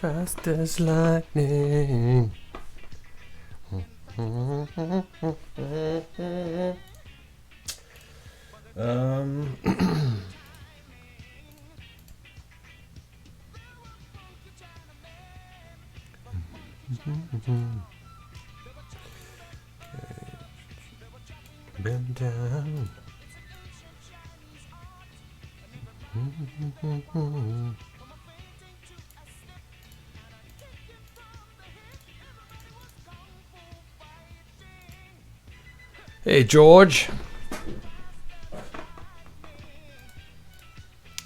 Fast as lightning. um Bend down. Hey, George.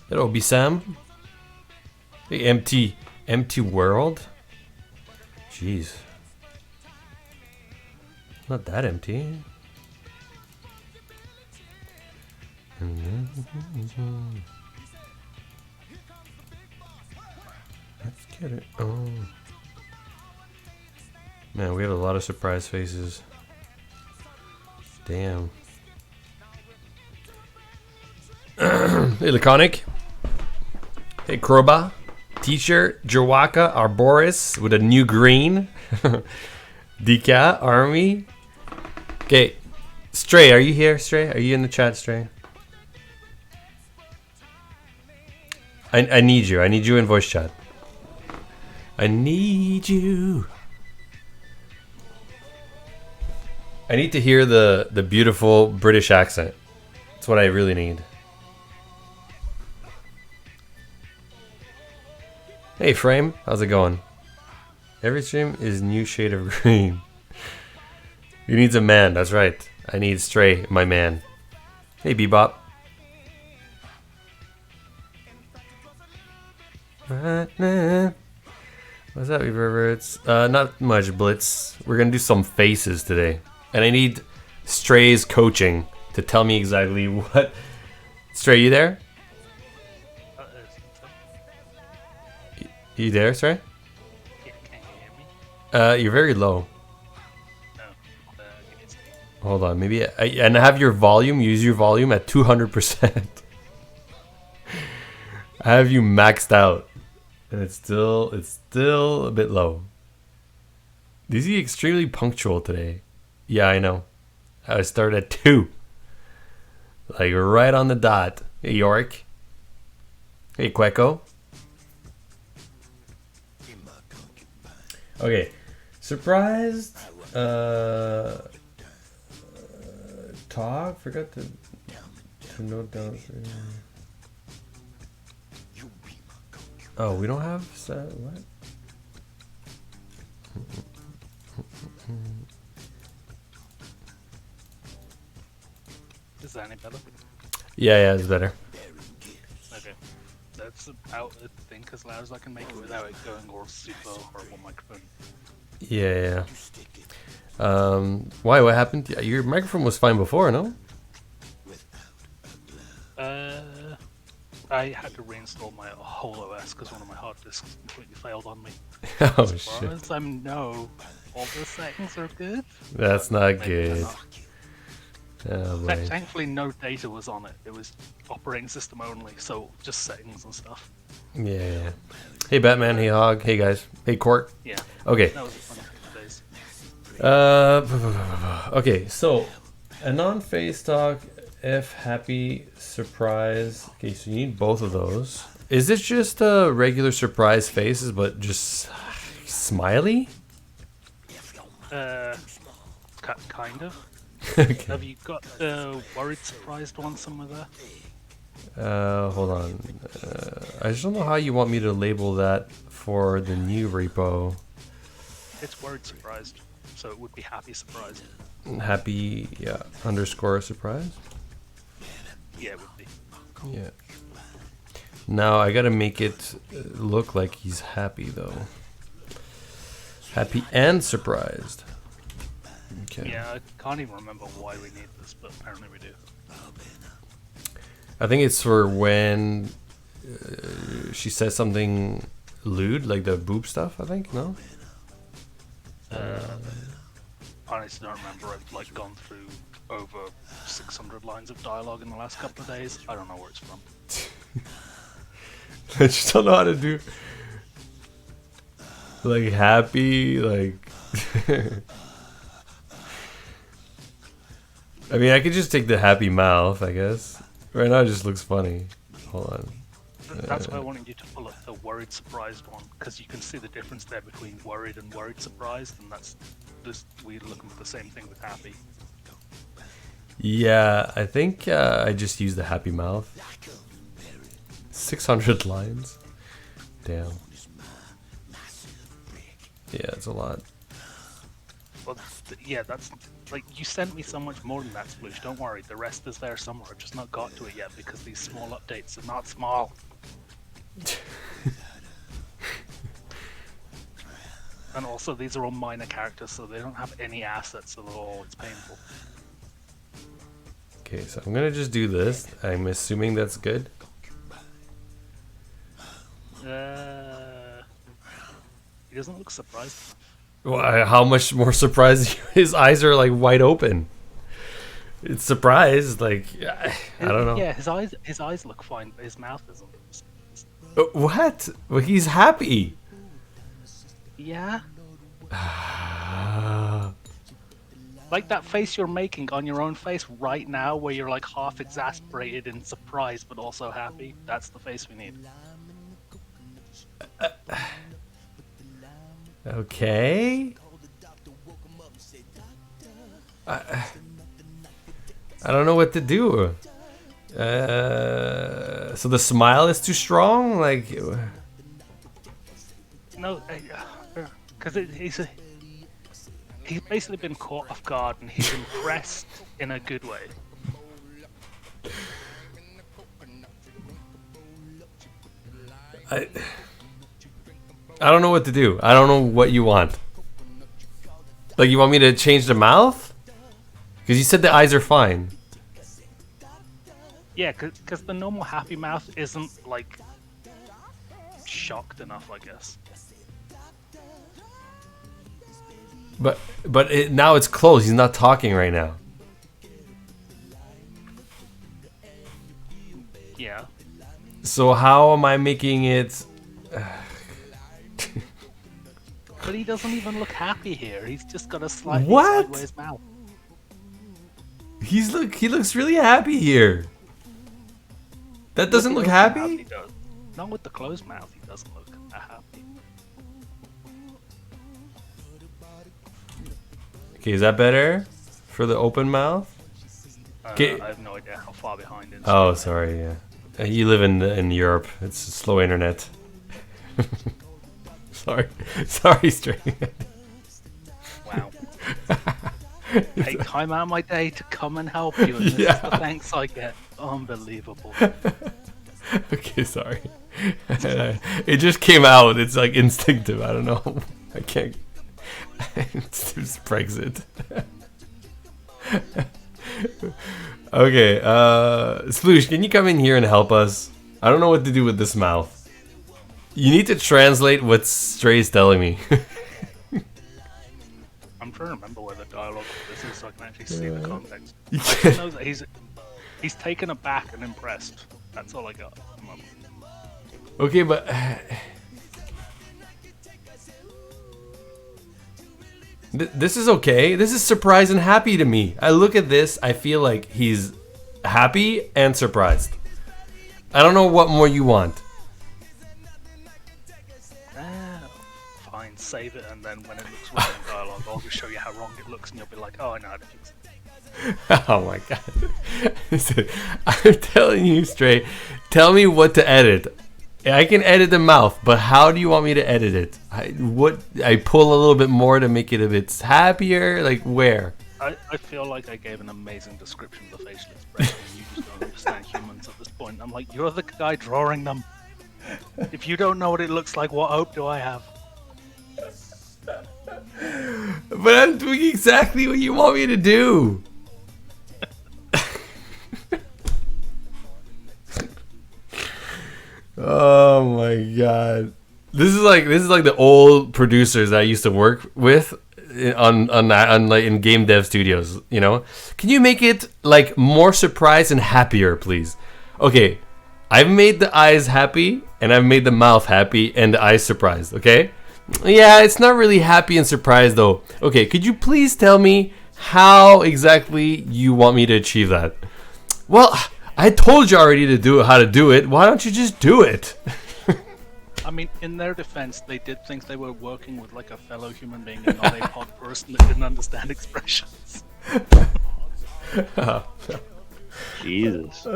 That'll be Sam. The empty world. Jeez. Not that empty. Let's get it. Oh. Man, we have a lot of surprise faces. Damn. Hey, Laconic. Hey, Kroba. Teacher, Jawaka, Arboris with a new green. Dika, Army. Okay. Stray, are you here, Stray? Are you in the chat, Stray? I need you. I need you in voice chat. I need you. I need to hear the beautiful British accent. That's what I really need. Hey, Frame. How's it going? Every stream is new shade of green. You needs a man. That's right. I need Stray, my man. Hey, Bebop. What's up, reverberts? Not much, Blitz. We're gonna do some faces today. And I need Stray's coaching to tell me exactly what... Stray, you there? You there, Stray? Yeah, can you hear me? You're very low. No. Give me a second. Hold on, maybe... and have your volume, use your volume at 200%. I have you maxed out. And it's still a bit low. Is he extremely punctual today? Yeah, I know. I started at 2. Like right on the dot. Hey, Yorick. Hey, Queco. Okay. Surprised. Talk. Forgot to note down. Oh, we don't have what? Is that any better? Yeah, it's better. Okay. That's about, I think, as loud as I can make it without it going all super horrible microphone. Yeah. Why? What happened? Your microphone was fine before, no? I had to reinstall my whole OS because one of my hard disks completely failed on me. Oh As far shit. as I know, all the settings are good. That's not Maybe they're good. not. Oh boy. Thankfully, no data was on it. It was operating system only, so just settings and stuff. Yeah. Hey, Batman. Hey, Hog. Hey, guys. Hey, Court. Yeah. Okay. That was a fun couple of days. Okay. So, a non-face talk. If happy surprise. Okay, so you need both of those. Is this just regular surprise faces, but just smiley? Kind of. Okay. Have you got the worried surprised one somewhere there? Hold on. I just don't know how you want me to label that for the new repo. It's worried surprised, so it would be happy surprised. Happy, yeah, underscore surprise. Yeah, it would be. Yeah. Now I gotta make it look like he's happy though. Happy and surprised. Okay. Yeah, I can't even remember why we need this, but apparently we do. I think it's for when she says something lewd, like the boob stuff. I think no. Honestly, don't remember. I've like gone through over 600 lines of dialogue in the last couple of days. I don't know where it's from. I just don't know how to do. Like happy, like. I mean, I could just take the happy mouth, I guess. Right now, it just looks funny. Hold on. That's why I wanted you to pull up the worried surprised one, because you can see the difference there between worried and worried surprised, and that's just we're looking for the same thing with happy. Yeah, I think I just used the happy mouth. 600 lines. Damn. Yeah, it's a lot. Well, yeah, that's like you sent me so much more than that, Sploosh. Don't worry, the rest is there somewhere. I've just not got to it yet because these small updates are not small. And also, these are all minor characters, so they don't have any assets at all. It's painful. Okay, so I'm gonna just do this. I'm assuming that's good. He doesn't look surprised. Well, how much more surprised? His eyes are like wide open. It's surprised, like I don't know. Yeah, his eyes look fine, but his mouth isn't. What? Well, he's happy. Yeah. Like that face you're making on your own face right now, where you're like half exasperated and surprised, but also happy. That's the face we need. Okay. I don't know what to do. So the smile is too strong, like. No, because he's basically been caught off guard, and he's impressed in a good way. I don't know what to do. I don't know what you want. Like, you want me to change the mouth? Because you said the eyes are fine. Yeah, because the normal happy mouth isn't, like, shocked enough, I guess. But now it's closed. He's not talking right now. Yeah. So how am I making it... But he doesn't even look happy here. He's just got a slightly What? sideways mouth. He looks really happy here. That doesn't look happy? He does. Not with the closed mouth, he doesn't look that happy. Okay, is that better for the open mouth? Okay. I have no idea how far behind it is. Oh, sorry. Yeah, you live in Europe. It's slow internet. sorry, String. Wow. Take time out of my day to come and help you, and this is the thanks I get. Unbelievable. Okay, sorry. It just came out. It's like instinctive. I don't know. I can't. It's just Brexit. Okay, Sploosh, can you come in here and help us? I don't know what to do with this mouth. You need to translate what Stray's telling me. I'm trying to remember where the dialogue of this is so I can actually see the context. You I just can't- know that he's taken aback and impressed. That's all I got at the moment. Okay, but this is okay. This is surprised and happy to me. I look at this, I feel like he's happy and surprised. I don't know what more you want. Fine, save it, and then when it looks wrong in dialogue, I'll just show you how wrong it looks, and you'll be like, oh, I know how to fix it. Oh my god. Listen, I'm telling you straight. Tell me what to edit. I can edit the mouth, but how do you want me to edit it? I pull a little bit more to make it a bit happier? Like where? I feel like I gave an amazing description of the facial expression, and you just don't understand humans at this point. I'm like, you're the guy drawing them. If you don't know what it looks like, what hope do I have? But I'm doing exactly what you want me to do. Oh my god. This is like the old producers that I used to work with on like in game dev studios, you know? Can you make it like more surprised and happier, please? Okay. I've made the eyes happy and I've made the mouth happy and the eyes surprised, okay? Yeah, it's not really happy and surprised though. Okay, could you please tell me how exactly you want me to achieve that? Well, I told you already to do it, how to do it. Why don't you just do it? I mean, in their defense, they did think they were working with like a fellow human being and not a pod person that didn't understand expressions. Jesus.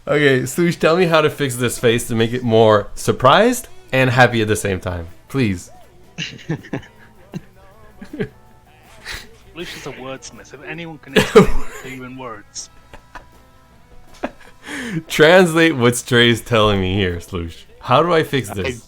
Okay, Slush, tell me how to fix this face to make it more surprised and happy at the same time. Please. Lucius is a wordsmith. If anyone can explain it to you in words. Translate what Stray's telling me here, Slush. How do I fix this?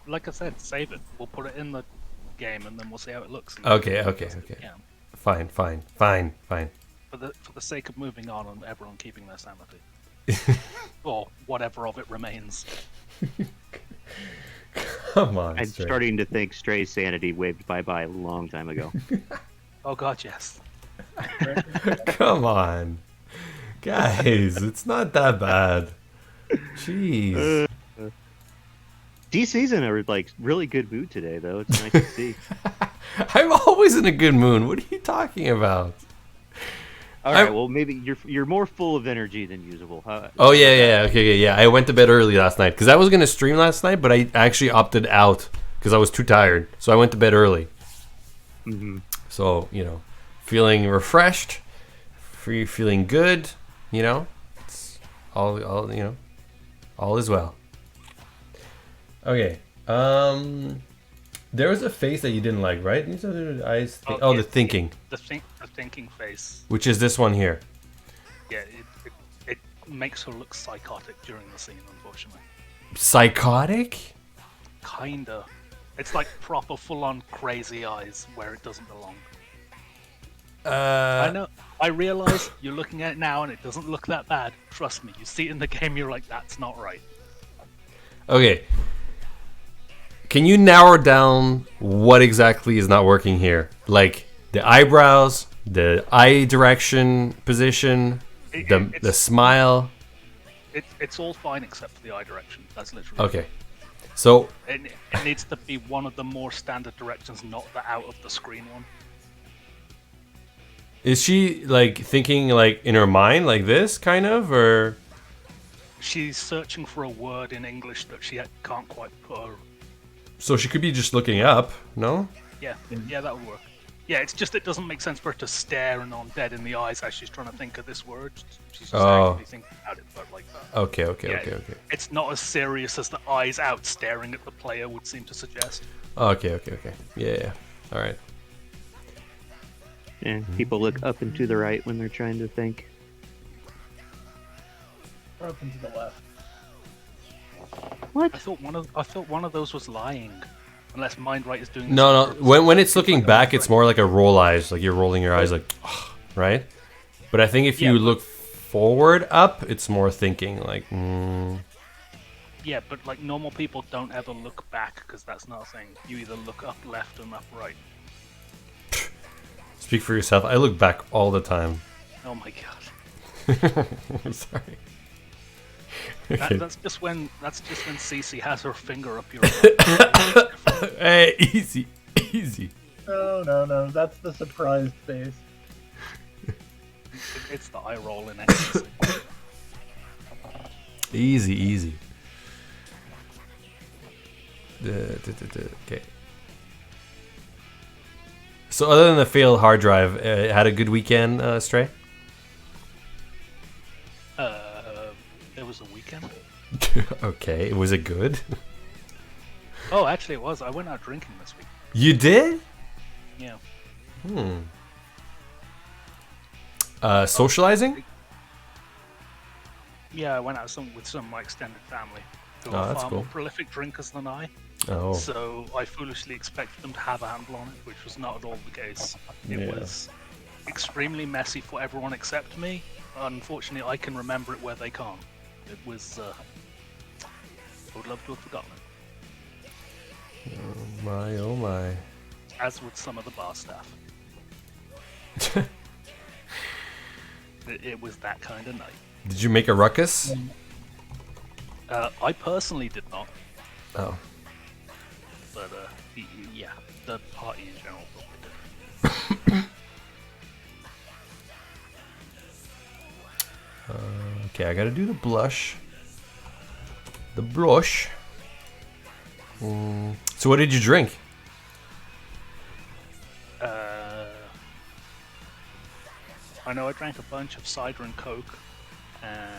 Like I said, save it. We'll put it in the game and then we'll see how it looks. Okay. Yeah. Fine. For the sake of moving on and everyone keeping their sanity. Or whatever of it remains. Come on, I'm Stray. starting to think Stray's sanity waved bye-bye a long time ago. Oh god, yes. Come on. Guys, it's not that bad. Jeez. DC's in a really good mood today, though. It's nice to see. I'm always in a good mood. What are you talking about? All right, well, maybe you're more full of energy than usual. Oh yeah. Okay, yeah. I went to bed early last night because I was gonna stream last night, but I actually opted out because I was too tired. So I went to bed early. Mm-hmm. So feeling refreshed, feeling good. It's all all is well. Okay. There was a face that you didn't like, right? The thinking. The thinking face. Which is this one here. Yeah, it makes her look psychotic during the scene, unfortunately. Psychotic? Kinda. It's like proper full-on crazy eyes where it doesn't belong. I know. I realize you're looking at it now and it doesn't look that bad. Trust me, you see it in the game, you're like, that's not right. Okay. Can you narrow down what exactly is not working here? Like the eyebrows, the eye direction position, the smile. It's all fine except for the eye direction. That's literally okay. So it needs to be one of the more standard directions, not the out of the screen one. Is she like thinking like in her mind like this kind of, or she's searching for a word in English that she can't quite put her. So she could be just looking up, no? Yeah, that would work. Yeah, it's just it doesn't make sense for her to stare an undead in the eyes as she's trying to think of this word. She's just actually thinking about it, but like that. Okay. Yeah, it's not as serious as the eyes out staring at the player would seem to suggest. Okay. Yeah. All right. And people look up and to the right when they're trying to think. Or up and to the left. What? I thought one of those was lying, unless Mind Right is doing. This No. on purpose. When it's looking back, it's more like a roll eyes, like you're rolling your eyes, like, right? But I think if you look forward up, it's more thinking, like. Yeah, but like normal people don't ever look back because that's not a thing. You either look up left and up right. Speak for yourself. I look back all the time. Oh my god. I'm sorry. Okay. That's just when Cece has her finger up your. Hey, easy. No. That's the surprised face. It's the eye roll in ecstasy. Easy. Okay. So other than the failed hard drive, had a good weekend, Stray? It was a weekend. Okay, was it good? Oh, actually, it was. I went out drinking this week. You did? Yeah. Socializing? Yeah, I went out with some of my extended family who Oh, are that's far cool. more prolific drinkers than I. Oh. So I foolishly expected them to have a handle on it, which was not at all the case. It Yeah. was extremely messy for everyone except me. Unfortunately, I can remember it where they can't. It was. I would love to have forgotten it, Oh my. as would some of the bar staff. It was that kind of night. Did you make a ruckus? I personally did not, Oh. but yeah, the party in general probably did. Okay, I gotta do the blush. The blush. So what did you drink? I know I drank a bunch of cider and coke, and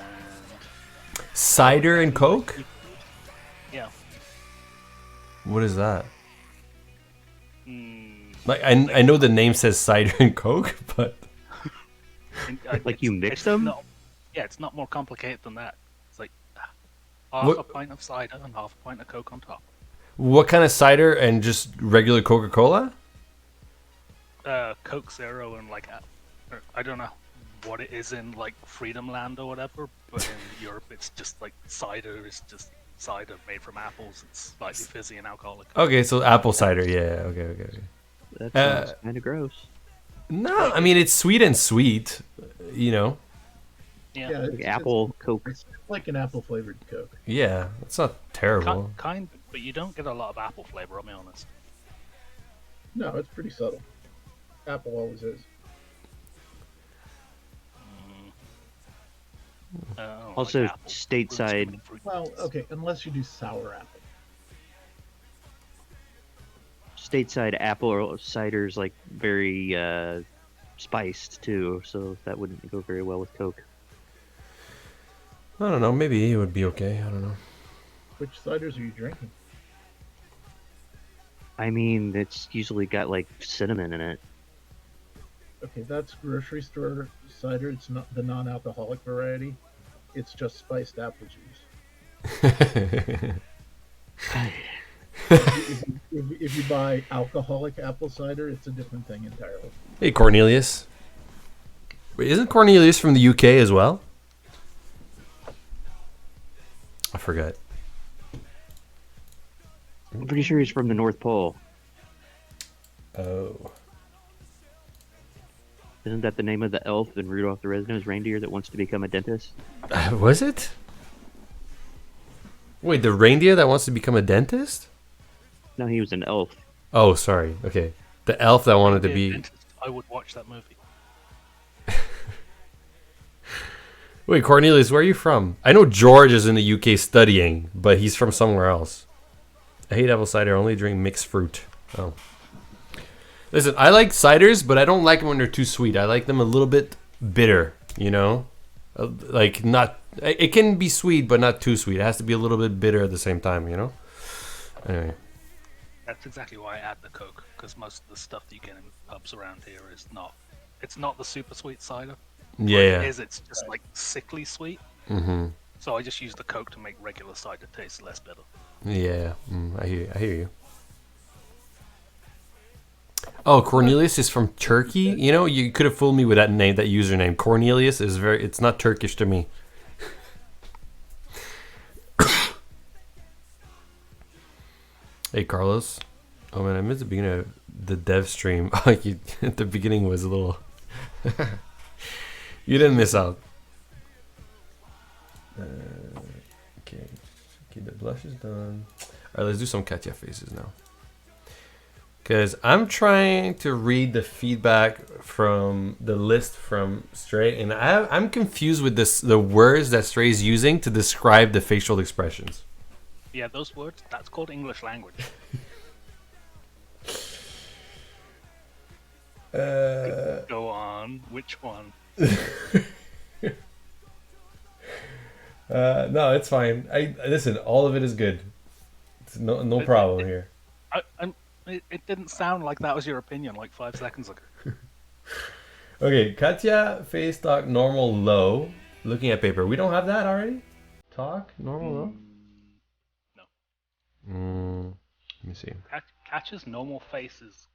Cider and Coke? yeah. What is that? Mm, Like I know the name says cider and Coke, but Like you mix it's them? not- yeah, it's not more complicated than that. It's like half What- a pint of cider and half a pint of coke on top. what kind of cider and just regular Coca-Cola? Coke Zero and like I don't know what it is in like Freedom Land or whatever, but in Europe it's just like cider is just cider made from apples. It's slightly fizzy and alcoholic. Okay, so apple cider. Yeah. Okay. That sounds kind of gross. No, I mean it's sweet and sweet. You know. Yeah, Like apple Coke. It's like an apple flavored Coke. Yeah, it's not terrible. kind, but you don't get a lot of apple flavor. I'll be honest. No, it's pretty subtle. Apple always is. Also, like apple, stateside- fruits, fruit Well, juice. okay, unless you do sour apple. Stateside apple cider's like very spiced too, so that wouldn't go very well with Coke. I don't know. Maybe it would be okay. I don't know. Which ciders are you drinking? I mean, it's usually got like cinnamon in it. Okay, that's grocery store cider. It's not the non-alcoholic variety. It's just spiced apple juice. If you buy alcoholic apple cider, it's a different thing entirely. Hey, Cornelius. Wait, isn't Cornelius from the UK as well? I forgot. I'm pretty sure he's from the North Pole. Oh. Isn't that the name of the elf in Rudolph the Red-Nosed Reindeer that wants to become a dentist? Was it? Wait, the reindeer that wants to become a dentist? No, he was an elf. Oh, sorry. Okay. The elf that wanted to Yeah, be... dentist, I would watch that movie. Wait, Cornelius, where are you from? I know George is in the UK studying, but he's from somewhere else. I hate apple cider. I only drink mixed fruit. Oh. Listen, I like ciders, but I don't like them when they're too sweet. I like them a little bit bitter, you know? Like, not... It can be sweet, but not too sweet. It has to be a little bit bitter at the same time, you know? Anyway. That's exactly why I add the Coke, because most of the stuff that you get in pubs around here is not. It's not the super sweet cider. Yeah, Or if yeah. it is, it's just like sickly sweet. Mm-hmm. So I just use the Coke to make regular cider taste less bitter. Yeah, I hear you. Oh, Cornelius is from Turkey? You know, you could have fooled me with that name, that username. Cornelius is it's not Turkish to me. Hey, Carlos. Oh, man, I missed the beginning of the dev stream. The beginning was a little... You didn't miss out. Okay, the blush is done. Alright, let's do some Katya faces now. Because I'm trying to read the feedback from the list from Stray, and I'm confused with the words that Stray is using to describe the facial expressions. Yeah, those words, that's called English language. Go on, which one? No, it's fine. Listen, all of it is good. It's no problem here. It didn't sound like that was your opinion like 5 seconds ago. Okay, Katya, face talk, normal, low. Looking at paper. We don't have that already? Talk, normal, low? No. Let me see. Katya's normal face is...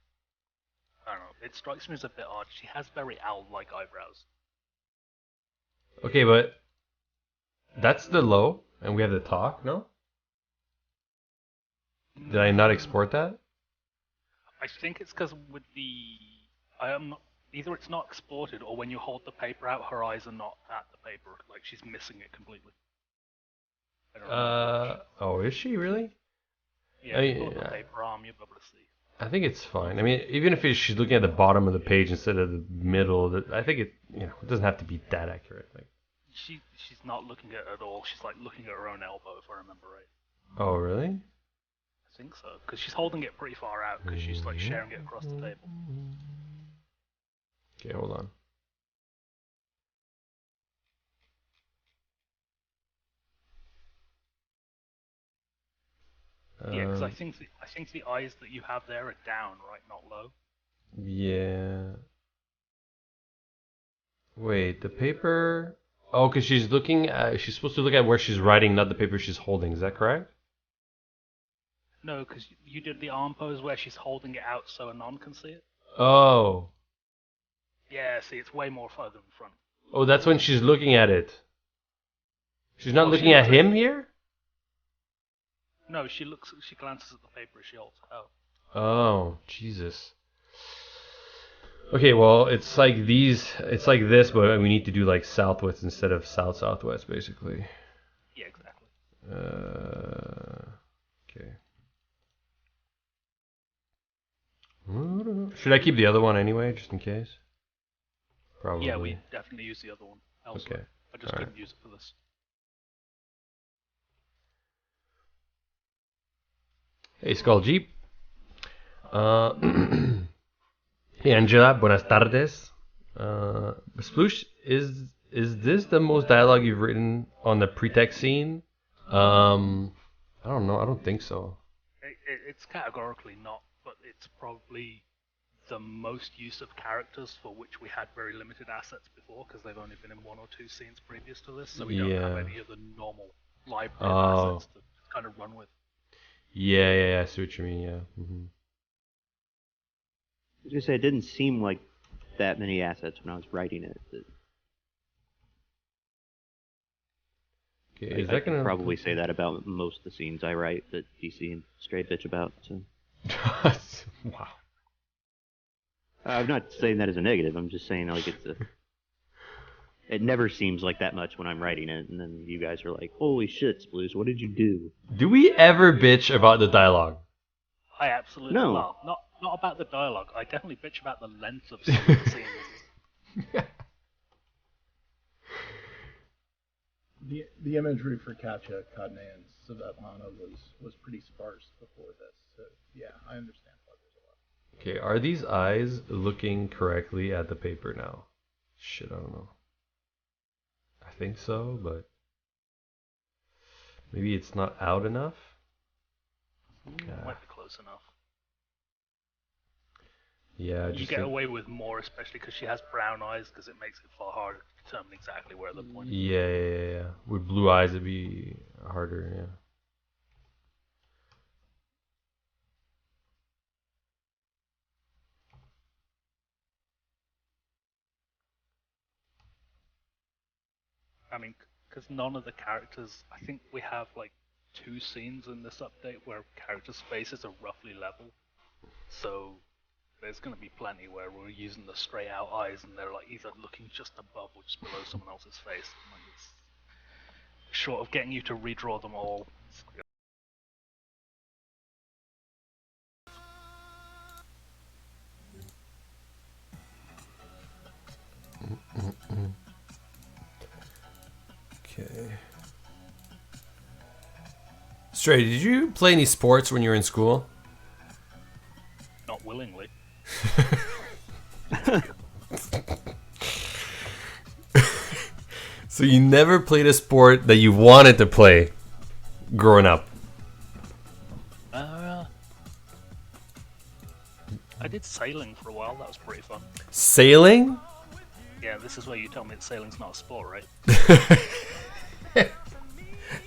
I don't know, it strikes me as a bit odd. She has very owl-like eyebrows. Okay, but that's the low, and we have the talk, no? Did I not export that? I think it's because with the... either it's not exported, or when you hold the paper out, her eyes are not at the paper. Like, she's missing it completely. I don't know. Oh, is she really? Yeah, if you hold the paper arm, you'll be able to see. I think it's fine. I mean, even if she's looking at the bottom of the page instead of the middle, I think it doesn't have to be that accurate. Like, she's not looking at it at all. She's like looking at her own elbow, if I remember right. Oh, really? I think so, because she's holding it pretty far out because she's like sharing it across the table. Okay, hold on. Yeah, because I think the eyes that you have there are down, right, not low. Yeah. Wait, the paper. Oh, because she's she's supposed to look at where she's writing, not the paper she's holding. Is that correct? No, because you did the arm pose where she's holding it out so Anon can see it. Oh. Yeah, see, it's way more further in front. Oh, that's when she's looking at it. She's not looking at him here? No, she glances at the paper as she holds it out. Oh, Jesus. Okay, well, it's like this, but we need to do like southwest instead of south-southwest, basically. Yeah, exactly. Okay. Should I keep the other one anyway, just in case? Probably. Yeah, we definitely use the other one elsewhere. Okay. I just couldn't use it for this. Hey, Skull Jeep. Hey, Angela. Buenas tardes. Sploosh, is this the most dialogue you've written on the pretext scene? I don't know. I don't think so. It's categorically not, but it's probably the most use of characters for which we had very limited assets before, because they've only been in 1 or 2 scenes previous to this, so we don't have any of the normal library of assets to kind of run with. Yeah, I see what you mean, yeah. Mm-hmm. I was going to say, it didn't seem like that many assets when I was writing it. Okay, I can probably say that about most of the scenes I write that DC and Stray bitch about. So. Wow. I'm not saying that as a negative. I'm just saying like it never seems like that much when I'm writing it, and then you guys are like, "Holy shit, Sploos, what did you do?" Do we ever bitch about the dialogue? I absolutely no. Well, not about the dialogue. I definitely bitch about the length of some of the scenes. The imagery for Katya, Kadne, and Savephana was pretty sparse before this. So yeah, I understand why there's a lot. Okay, are these eyes looking correctly at the paper now? Shit, I don't know. I think so, but maybe it's not out enough. Might be close enough. Yeah, You get away with more, especially because she has brown eyes, because it makes it far harder to determine exactly where they're pointing. Yeah. With blue eyes, it'd be harder. Yeah. I mean, because none of the characters, I think we have like 2 scenes in this update where characters' faces are roughly level. So there's going to be plenty where we're using the stray out eyes and they're like either looking just above or just below someone else's face. Like, it's short of getting you to redraw them all. Okay. Stray, did you play any sports when you were in school? Not willingly. So you never played a sport that you wanted to play growing up? I did sailing for a while. That was pretty fun. Sailing? Yeah, this is where you tell me that sailing's not a sport, right?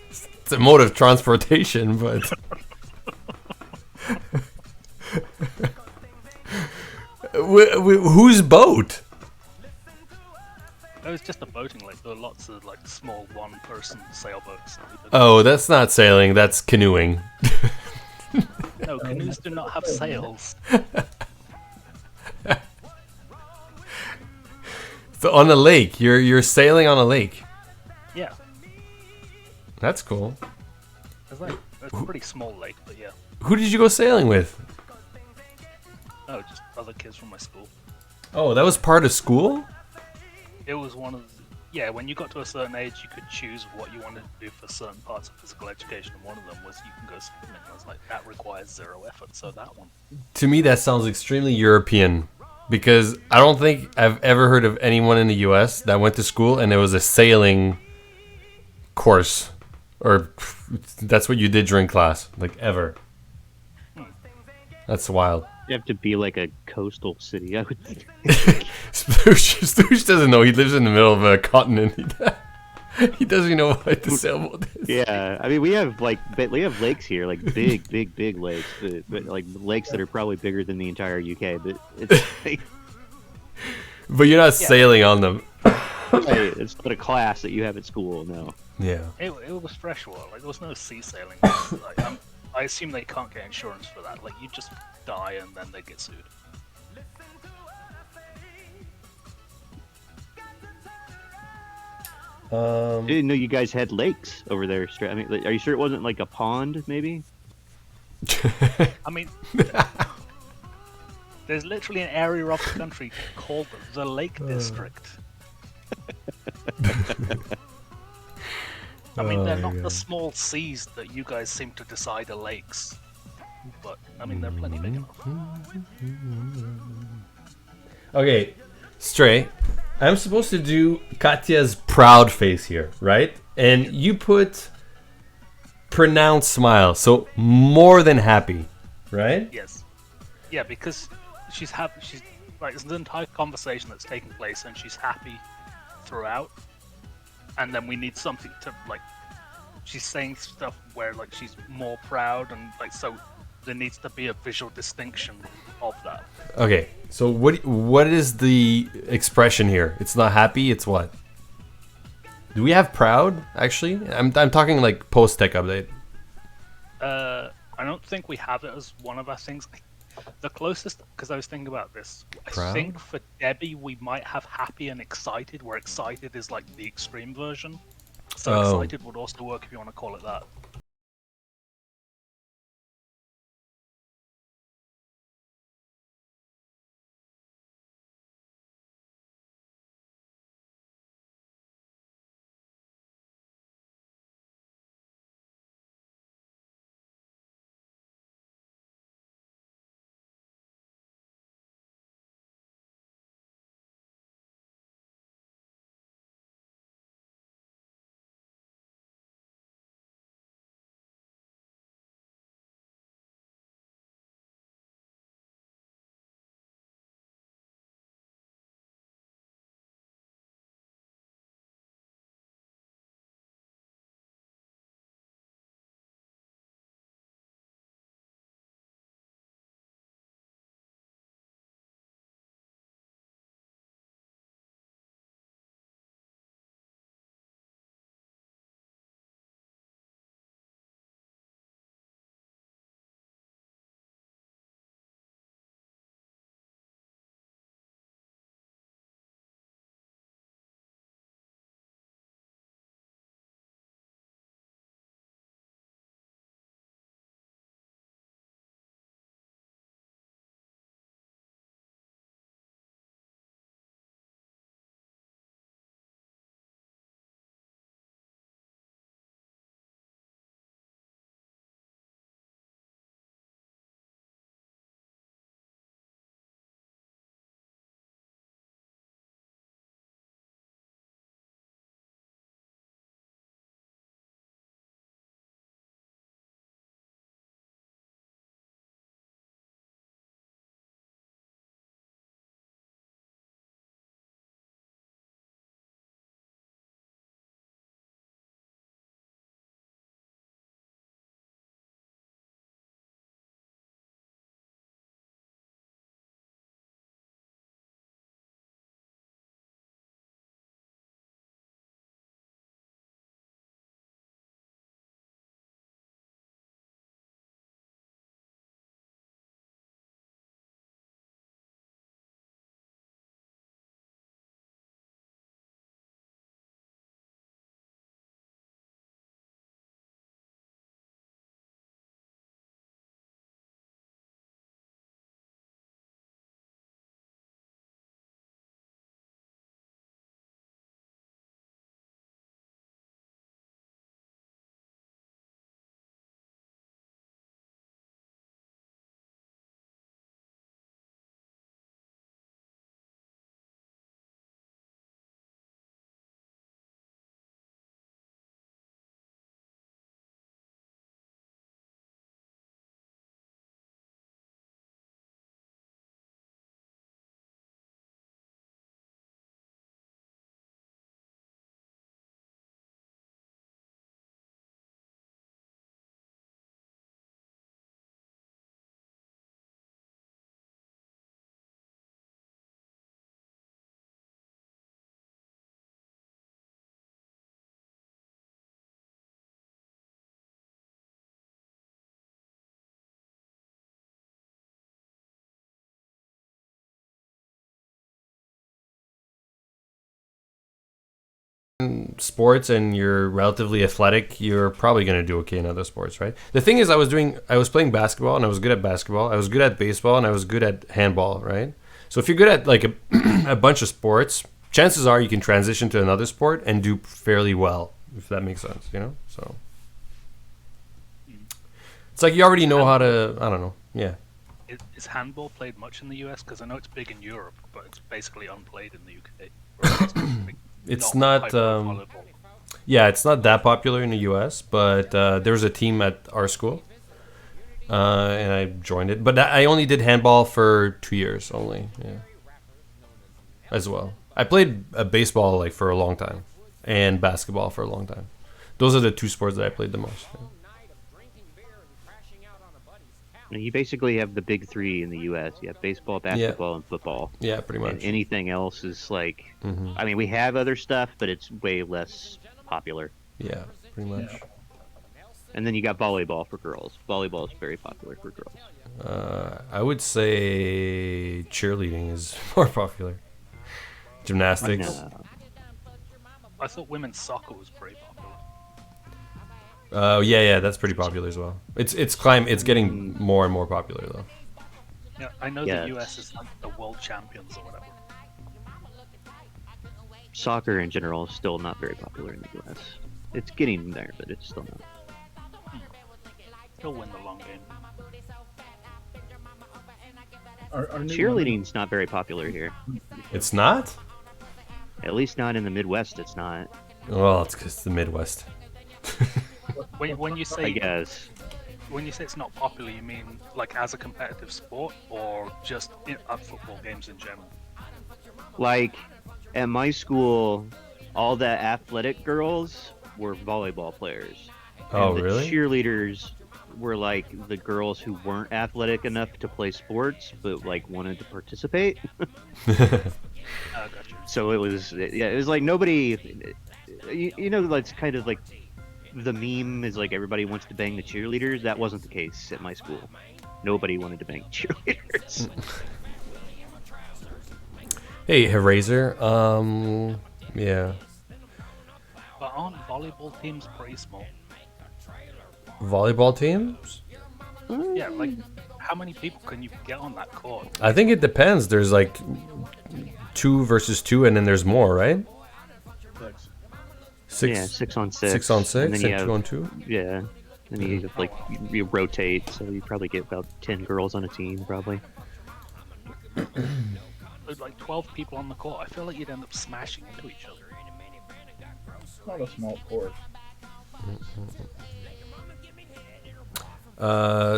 It's a mode of transportation, but whose boat? It was just a boating lake. There were lots of like small one-person sailboats. Oh, that's not sailing. That's canoeing. No, canoes do not have sails. So on a lake, you're sailing on a lake. Yeah, That's cool. it's a pretty small lake, but yeah. Who did you go sailing with? No, just other kids from my school. Oh, that was part of school? It was one of when you got to a certain age, you could choose what you wanted to do for certain parts of physical education, and one of them was you can go swimming. I was like, that requires 0 effort, so that one. To me, that sounds extremely European. Because I don't think I've ever heard of anyone in the US that went to school and there was a sailing course. Or that's what you did during class. Like, ever. That's wild. You have to be like a coastal city, I would think. Sploosh doesn't know. He lives in the middle of a continent. He doesn't even know what the sailboat is. Yeah, I mean we have lakes here, like big lakes, but like lakes that are probably bigger than the entire UK. But it's like, But you're not sailing on them. hey, it's not a class that you have at school. No. Yeah. It was freshwater. Like there was no sea sailing. Like, I assume they can't get insurance for that. Like you just die and then they get sued. I didn't know you guys had lakes over there. I mean, are you sure it wasn't like a pond, maybe? I mean, there's literally an area of the country called the Lake District. I mean, they're not the small seas that you guys seem to decide are lakes. But, I mean, they're plenty big enough. Okay, Stray, I'm supposed to do Katya's proud face here, right? And you put pronounced smile, so more than happy, right? Yes. Yeah, because she's happy. She's like, there's an entire conversation that's taking place, and she's happy throughout. And then we need something to, like, she's saying stuff where, like, she's more proud, and, like, so there needs to be a visual distinction of that. Okay, so what is the expression here? It's not happy, it's what? Do we have proud, actually? I'm talking, like, post-tech update. I don't think we have it as one of our things. The closest, because I was thinking about this, Proud? I think for Debbie we might have happy and excited, where excited is like the extreme version. So excited would also work if you want to call it that. sports and you're relatively athletic, you're probably going to do okay in other sports, right? The thing is, I was playing basketball and I was good at basketball. I was good at baseball and I was good at handball, right? So if you're good at like a bunch of sports, chances are you can transition to another sport and do fairly well, if that makes sense, you know? So it's like you already know how to, I don't know. Yeah. Is handball played much in the US? Because I know it's big in Europe, but it's basically unplayed in the UK. Whereas It's not volleyball. yeah, it's not that popular in the US, but there was a team at our school. And I joined it, but I only did handball for 2 years only. Yeah, as well. I played baseball like for a long time, and basketball for a long time. Those are the two sports that I played the most. Yeah. You basically have the big three in the U.S. You have baseball, basketball, and football. Yeah, pretty much. And anything else is like, I mean, we have other stuff, but it's way less popular. Yeah, pretty much. Yeah. And then you got volleyball for girls. Volleyball is very popular for girls. I would say cheerleading is more popular. Gymnastics. No. I thought women's soccer was pretty popular. Yeah, that's pretty popular as well. It's getting more and more popular though. Yeah, I know Yeah, the US is like the world champions or whatever. Soccer in general is still not very popular in the U.S. It's getting there, but it's still not. They'll win the long game. Our new Cheerleading's not very popular here. It's not? At least not in the Midwest. It's not. Well, it's because it's the Midwest. When you I say guess. when you say it's not popular, you mean like as a competitive sport or just at football games in general? Like at my school, all the athletic girls were volleyball players. Oh, And the really? cheerleaders were like the girls who weren't athletic enough to play sports, but like wanted to participate. Gotcha. So it was like nobody. You know, like it's kind of like the meme is like everybody wants to bang the cheerleaders. That wasn't the case at my school. Nobody wanted to bang cheerleaders. Hey, Razor. Yeah. But aren't volleyball teams pretty small? Volleyball teams? Yeah, like how many people can you get on that court? I think it depends. There's like 2 versus 2, and then there's more, right? six. 6. 6-on-6. 6 on 6 And then and you have, 2 on 2. Yeah. And you like you rotate, so you probably get about 10 girls on a team, probably. With like 12 people on the court, I feel like you'd end up smashing into each other. It's not a small court.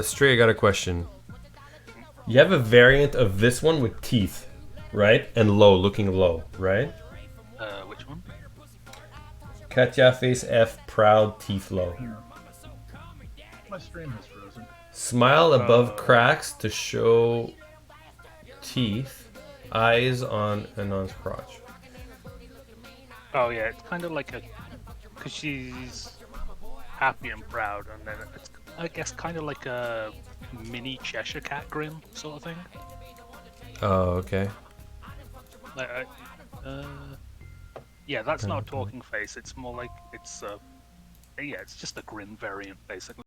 Stray, I got a question. You have a variant of this one with teeth, right? And low, looking low, right? Which one? Katya face F, proud, teeth low. My stream is frozen. Smile above cracks to show teeth, eyes on Anon's crotch. Oh yeah, it's kind of like because she's happy and proud, and then it's I guess kind of like a mini Cheshire cat grin sort of thing. Oh, okay. Like, yeah, that's not a talking face. It's more like it's just a grin variant basically.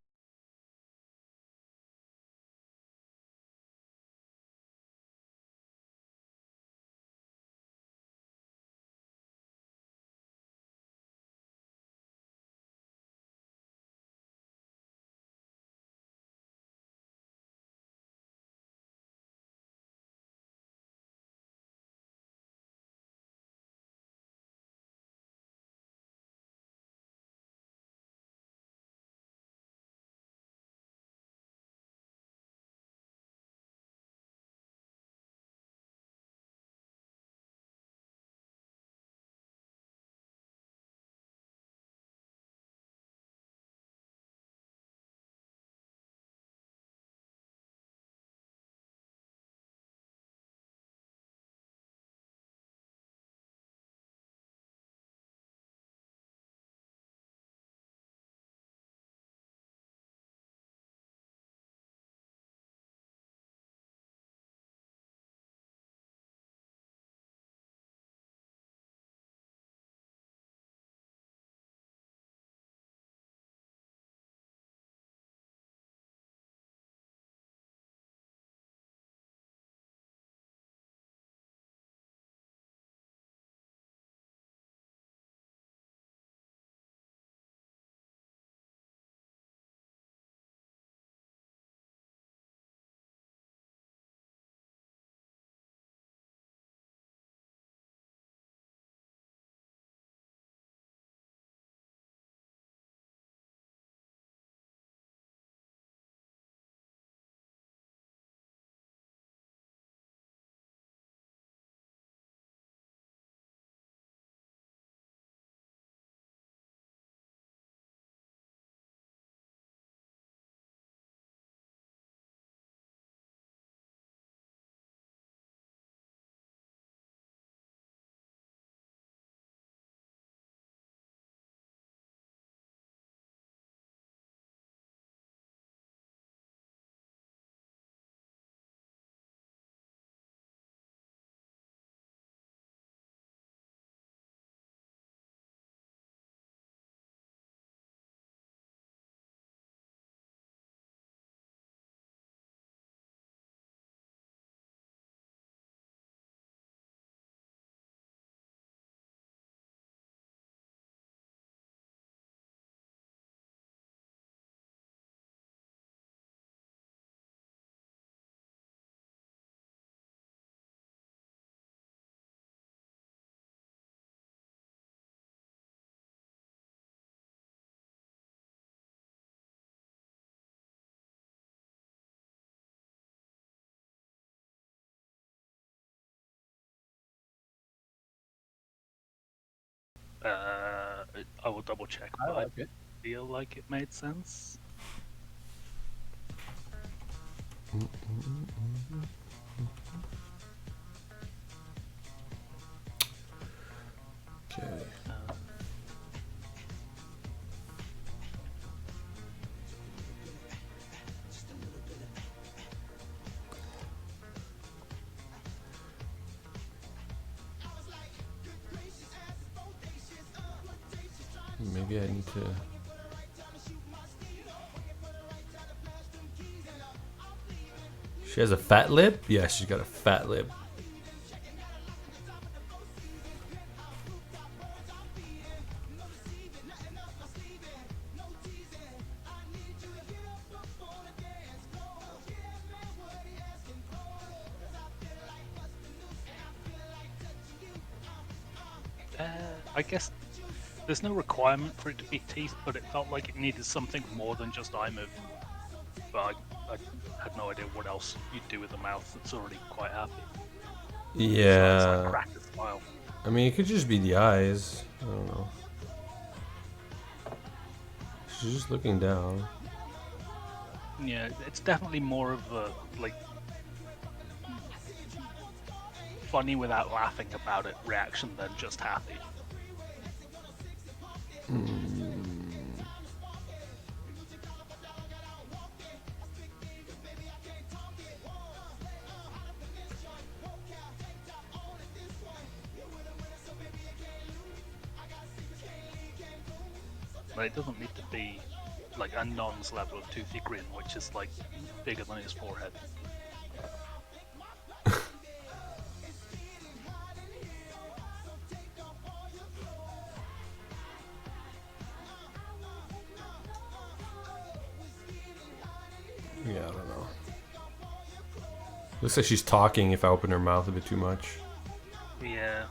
I will double check, I but like it. I feel like it made sense. Okay. Maybe I need to. She has a fat lip? Yeah, she's got a fat lip. I guess there's no requirement for it to be teeth, but it felt like it needed something more than just eye movement. But I had no idea what else you'd do with a mouth that's already quite happy. Besides, like, Yeah. crack a smile. I mean, it could just be the eyes. I don't know. She's just looking down. Yeah, it's definitely more of a, like, funny without laughing about it reaction than just happy. But it doesn't need to be like a non's level of toothy grin, which is like bigger than his forehead. Yeah, I don't know. Looks like she's talking if I open her mouth a bit too much. Yeah,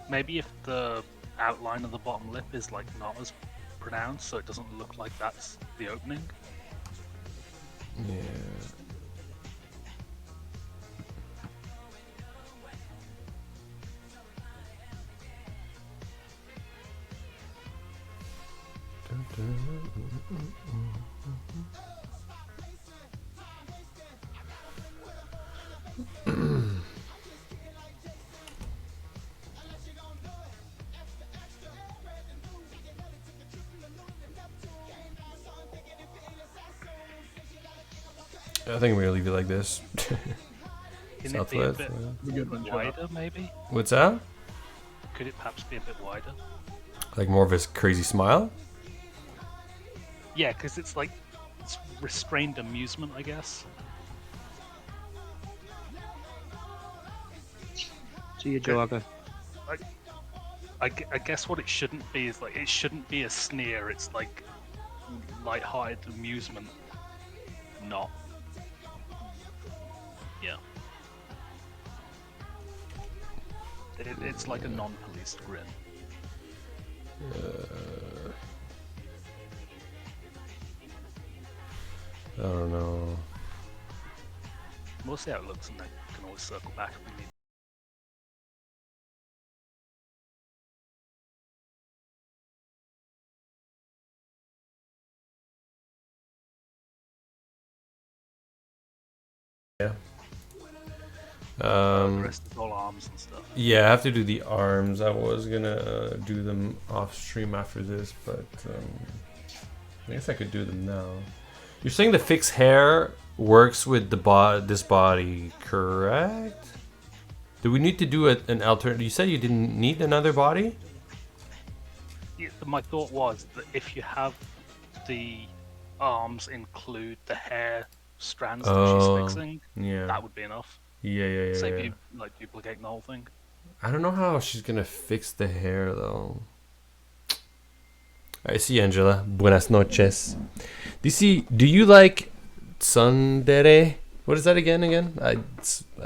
maybe if the outline of the bottom lip is like not as pronounced, so it doesn't look like that's the opening. Yeah. I think I'm gonna leave it like this. Can it be a Southwest. bit We good one, wider, maybe? What's that? Could it perhaps be a bit wider? Like more of a crazy smile? Yeah, because it's like it's restrained amusement, I guess. See you, Joaga. I guess what it shouldn't be is like it shouldn't be a sneer. It's like light-hearted amusement, not. Yeah. It's like a non-policed grin. I don't know. We'll see how it looks, and then can always circle back if we need. Yeah. The rest is all arms and stuff. Yeah, I have to do the arms. I was gonna do them off stream after this, but I guess I could do them now. You're saying the fixed hair works with the this body, correct? Do we need to do an alternate? You said you didn't need another body? Yeah, my thought was that if you have the arms include the hair strands that she's fixing, Yeah. that would be enough. Yeah. Save you like duplicating the whole thing. I don't know how she's gonna fix the hair though. I see, Angela. Buenas noches. Do you like tsundere? What is that again? I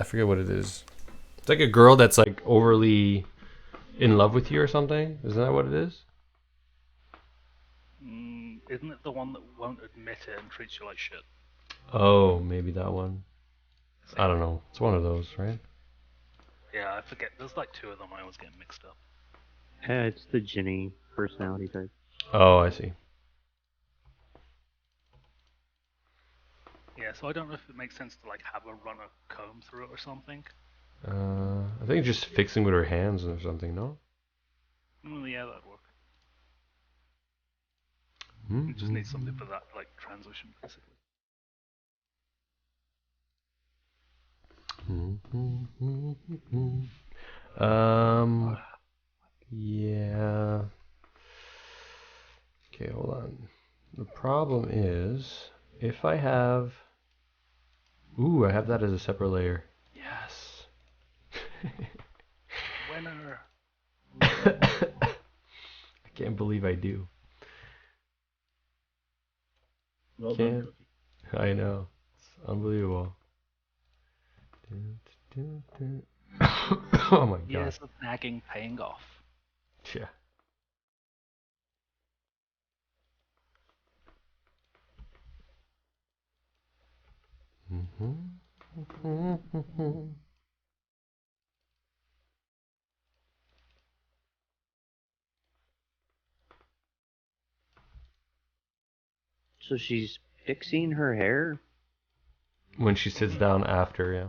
forget what it is. It's like a girl that's like overly in love with you or something. Isn't that what it is? Isn't it the one that won't admit it and treats you like shit? Oh, maybe that one. I don't know. It's one of those, right? Yeah, I forget. There's like two of them. I always get mixed up. It's the Ginny personality type. Oh, I see. Yeah, so I don't know if it makes sense to like have her run a comb through it or something. I think just fixing with her hands or something, no? Yeah, that'd work. Mm-hmm. You just need something for that like transition, basically. Yeah. Okay, hold on. The problem is if I have. Ooh, I have that as a separate layer. Yes. Winner. I can't believe I do. Well done, Can't. Cookie. I know. It's unbelievable. Oh my god. Years of nagging paying off. Yeah. So she's fixing her hair? When she sits down after, yeah.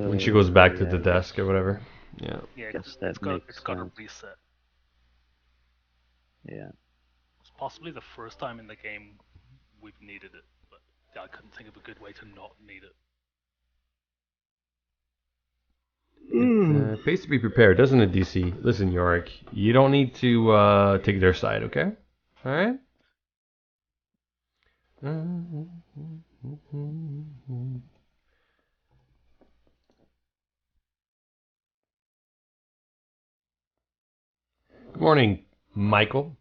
When she goes back to the desk or whatever. Yeah. Yeah, Guess 'cause that it's got makes it's got to sense. reset. Yeah. It's possibly the first time in the game we've needed it, but I couldn't think of a good way to not need it. It pays to be prepared, doesn't it, DC? Listen, Yorick, you don't need to take their side, okay? Alright? Good morning, Michael.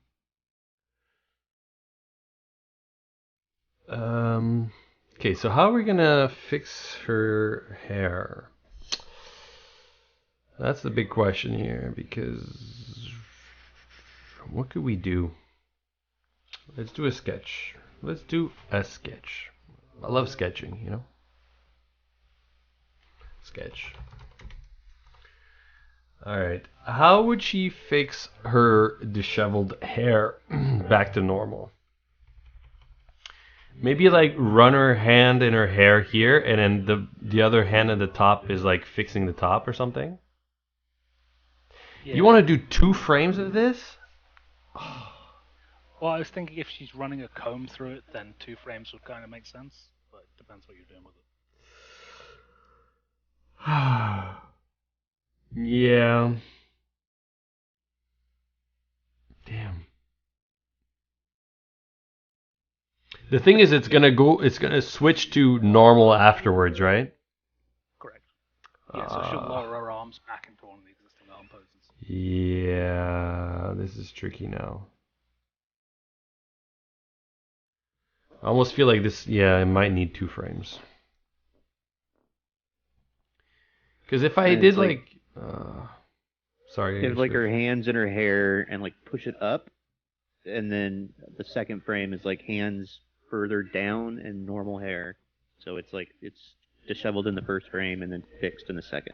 Okay, so how are we gonna fix her hair? That's the big question here, because what could we do? Let's do a sketch. Let's do a sketch. I love sketching, you know? Sketch. Alright. How would she fix her disheveled hair back to normal? Maybe like run her hand in her hair here, and then the other hand at the top is like fixing the top or something? Yeah. You want to do 2 frames of this? Well, I was thinking if she's running a comb through it, then 2 frames would kind of make sense, but it depends what you're doing with it. Yeah. Damn. The thing is, it's gonna switch to normal afterwards, right? Correct. Yeah, so she'll lower her arms back into one of the existing arm poses. Yeah, this is tricky now. I almost feel like this, yeah, I might need 2 frames. Because if I And did it's like, sorry. if like her hands in her hair and like push it up, and then the second frame is like hands further down and normal hair. So it's like it's disheveled in the first frame and then fixed in the second.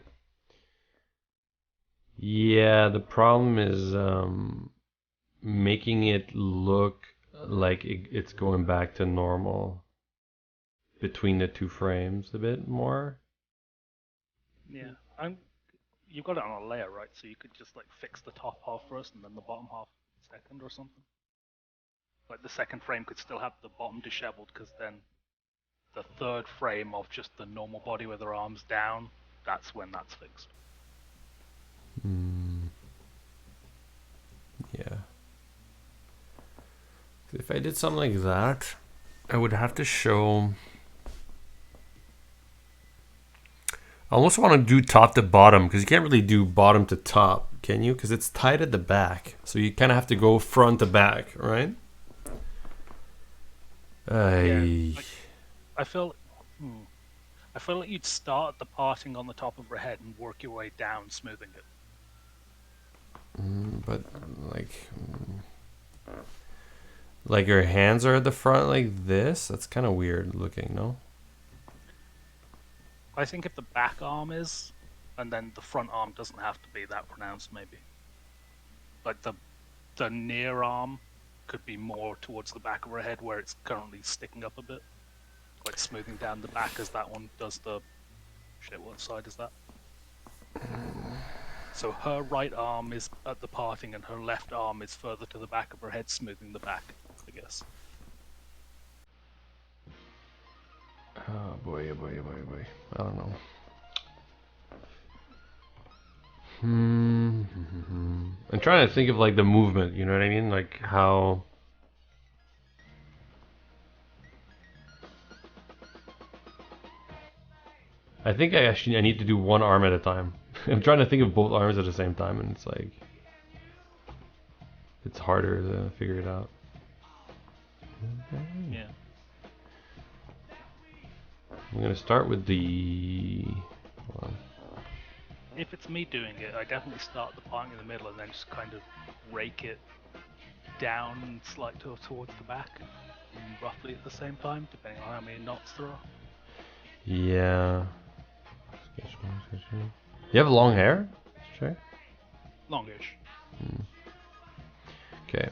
Yeah, the problem is making it look like it's going back to normal between the 2 frames a bit more. Yeah, you've got it on a layer, right? So you could just like fix the top half first and then the bottom half second or something. Like the second frame could still have the bottom disheveled, because then the third frame of just the normal body with her arms down, that's when that's fixed. Yeah. If I did something like that, I would have to show. I almost want to do top to bottom, because you can't really do bottom to top, can you? Because it's tied at the back. So you kind of have to go front to back, right? Yeah, I feel like you'd start at the parting on the top of her head and work your way down, smoothing it. But like her hands are at the front like this. That's kind of weird looking, no? I think if the back arm is, and then the front arm doesn't have to be that pronounced. Maybe like the near arm could be more towards the back of her head, where it's currently sticking up a bit, like smoothing down the back as that one does the. Shit, what side is that? So her right arm is at the parting, and her left arm is further to the back of her head, smoothing the back, I guess. Oh boy, oh boy, oh boy, oh boy. I don't know. I'm trying to think of like the movement, you know what I mean? Like how... I think I need to do one arm at a time. I'm trying to think of both arms at the same time, and it's like... It's harder to figure it out. Yeah. I'm gonna start with the... Hold on. If it's me doing it, I definitely start the parting in the middle and then just kind of rake it down slightly towards the back, roughly at the same time, depending on how many knots there are. Yeah. You have long hair? Sure. Longish. Okay.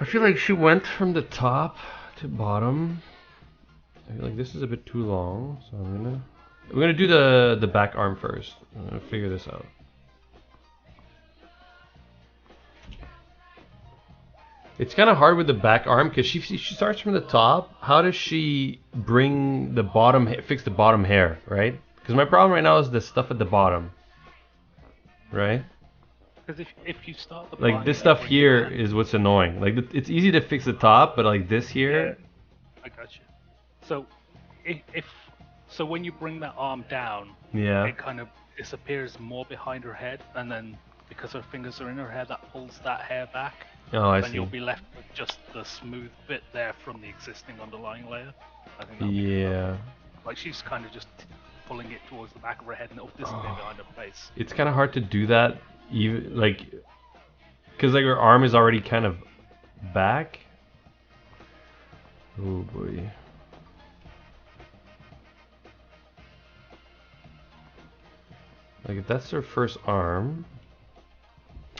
I feel like she went from the top to bottom. I feel like this is a bit too long, so we're gonna do the back arm first. I'm gonna figure this out. It's kind of hard with the back arm because she starts from the top. How does she bring the bottom, fix the bottom hair, right? Because my problem right now is the stuff at the bottom, right? Because if you start the Like this stuff here is what's annoying. Like it's easy to fix the top, but like this here. Yeah, I got you. So so when you bring that arm down, Yeah. it kind of disappears more behind her head, and then because her fingers are in her hair, that pulls that hair back. Oh, I then see. you'll be left with just the smooth bit there from the existing underlying layer. I think Yeah. like she's kind of just pulling it towards the back of her head, and it'll disappear behind her face. It's kind of hard to do that, even like, because like her arm is already kind of back. Oh boy. Like if that's her first arm.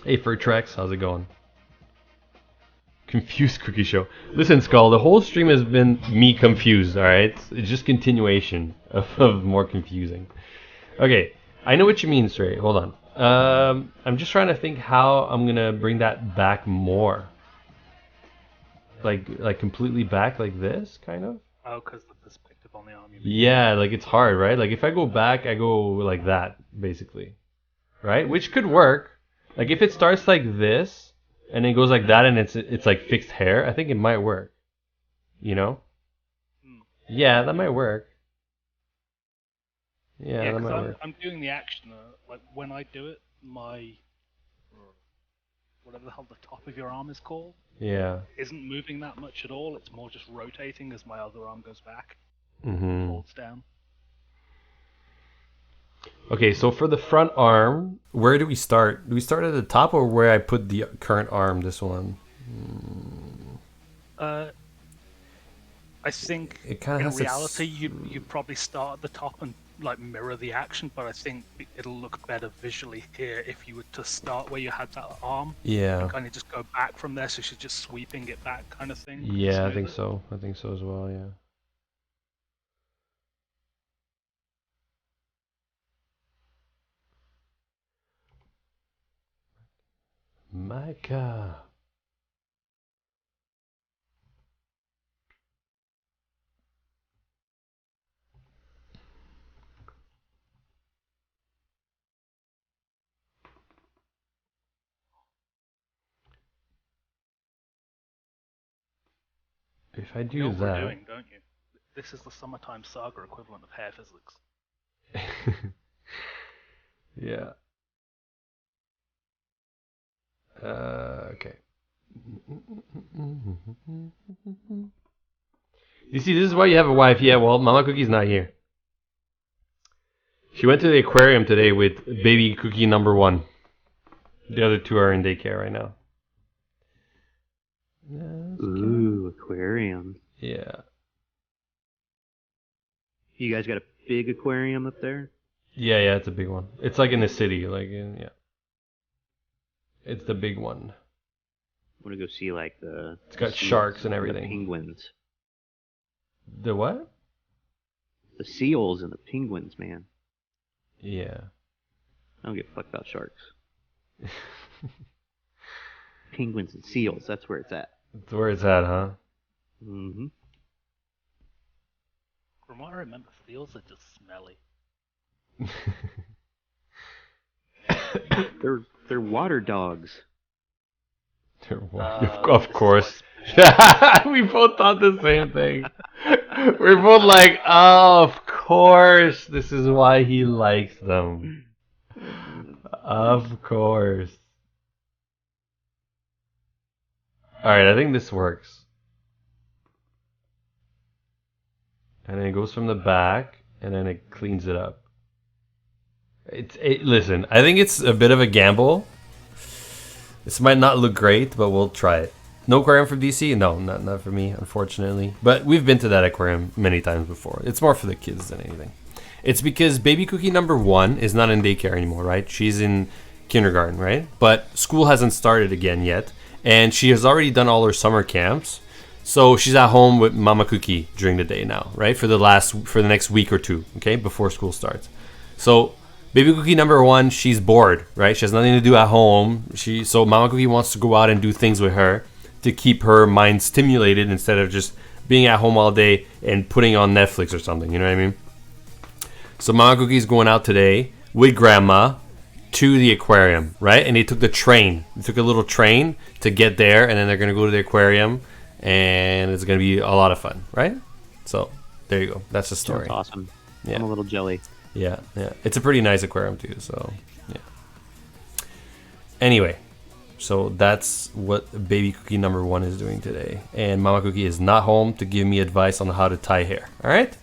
Hey, Furtrex, how's it going? Confused Cookie Show. Listen, Skull, the whole stream has been me confused, alright? It's just continuation of more confusing. Okay, I know what you mean, Stray. Hold on. I'm just trying to think how I'm gonna bring that back more. Like completely back like this, kind of? Oh, because the perspective on the arm. You mean. Yeah, like it's hard, right? Like if I go back, I go like that, basically. Right? Which could work. Like if it starts like this, and it goes like that, and it's like fixed hair, I think it might work. You know? Yeah, that might work. Yeah, that might work. I'm doing the action, like when I do it, my whatever the hell the top of your arm is called, Yeah. isn't moving that much at all. It's more just rotating as my other arm goes back, folds down. Okay, so for the front arm, where do we start? Do we start at the top or where I put the current arm, this one? I think It kinda in has to reality you probably start at the top and like mirror the action, but I think it'll look better visually here if you were to start where you had that arm. Yeah. And kind of just go back from there, so she's just sweeping it back kind of thing. Yeah, I think so. I think so as well, yeah. Micah. If I do you know what that... we're doing, don't you? This is the summertime saga equivalent of hair physics. Yeah. Okay. You see, this is why you have a wife. Yeah, well, Mama Cookie's not here. She went to the aquarium today with baby Cookie number 1. The other 2 are in daycare right now. Ooh, aquarium. Yeah. You guys got a big aquarium up there? Yeah, it's a big one. It's like in the city, yeah. It's the big one. I want to go see like the. It's got seals sharks and the everything. penguins. The what? The seals and the penguins, man. Yeah. I don't give a fuck about sharks. Penguins and seals, that's where it's at. That's where it's at, huh? Mm-hmm. From what I remember, seals are just smelly. They're water dogs. Of course. We both thought the same thing. We're both like, oh, of course. This is why he likes them. Of course. Alright, I think this works. And then it goes from the back, and then it cleans it up. Listen, I think it's a bit of a gamble. This might not look great, but we'll try it. No aquarium for DC? No, not for me, unfortunately. But we've been to that aquarium many times before. It's more for the kids than anything. It's because baby cookie number 1 is not in daycare anymore, right? She's in kindergarten, right? But school hasn't started again yet. And she has already done all her summer camps. So she's at home with Mama Cookie during the day now, right? For the next week or two, okay? Before school starts. So baby cookie number 1, she's bored, right? She has nothing to do at home. So Mama Cookie wants to go out and do things with her to keep her mind stimulated instead of just being at home all day and putting on Netflix or something, you know what I mean? So Mama Cookie's going out today with Grandma to the aquarium, right? And they took the train. They took a little train to get there, and then they're going to go to the aquarium, and it's going to be a lot of fun, right? So there you go. That's the story. That's awesome. Yeah. I'm a little jelly. Yeah. It's a pretty nice aquarium too, so yeah. Anyway, so that's what baby cookie number 1 is doing today. And Mama Cookie is not home to give me advice on how to tie hair. All right?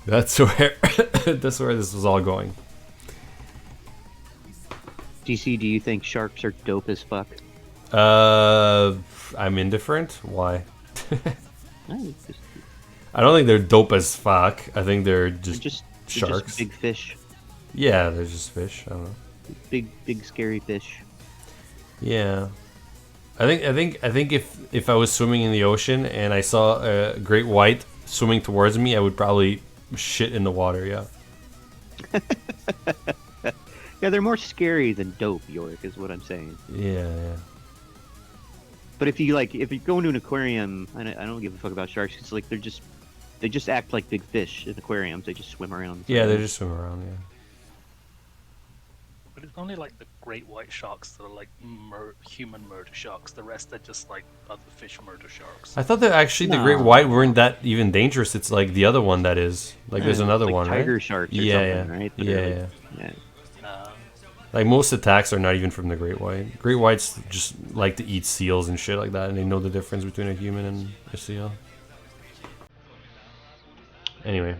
That's where this was all going. DC, do you think sharks are dope as fuck? I'm indifferent. Why? I don't think they're dope as fuck. I think they're just sharks. They're just big fish. Yeah, they're just fish. I don't know. Big scary fish. Yeah. I think if I was swimming in the ocean and I saw a great white swimming towards me, I would probably shit in the water, yeah. Yeah, they're more scary than dope, York, is what I'm saying. Yeah. But if you go into an aquarium, I don't give a fuck about sharks. It's like they just act like big fish in aquariums. They just swim around. Yeah, they just swim around, yeah. But it's only like the great white sharks that are like human murder sharks. The rest are just like other fish murder sharks. I thought that actually the great white weren't that even dangerous. It's like the other one that is. Like there's another like one, tiger right? sharks or something, right? Yeah. No. Like most attacks are not even from the great white. Great whites just like to eat seals and shit like that, and they know the difference between a human and a seal. Anyway.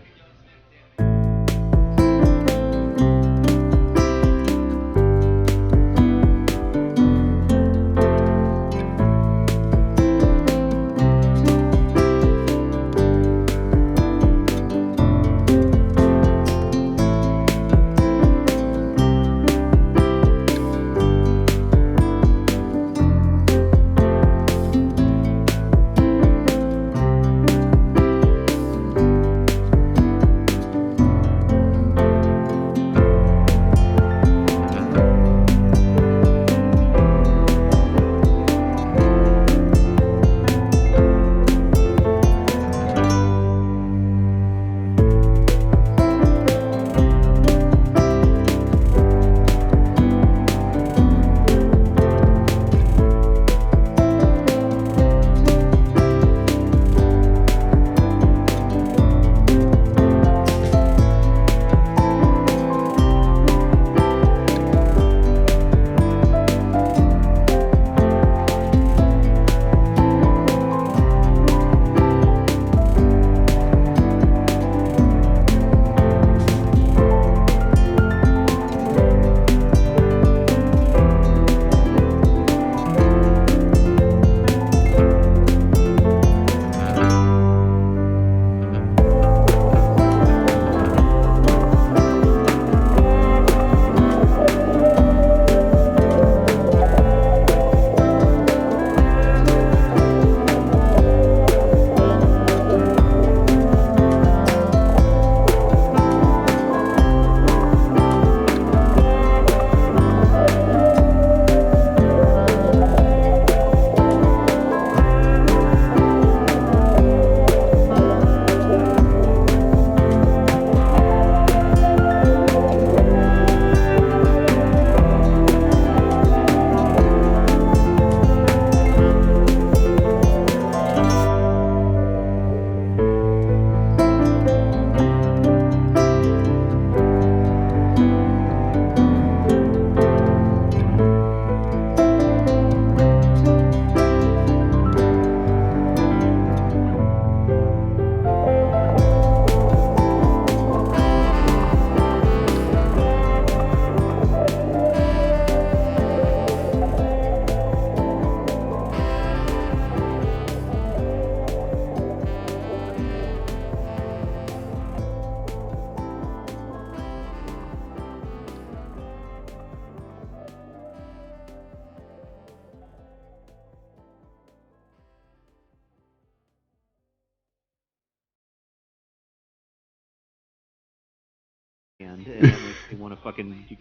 and that makes me want to fucking.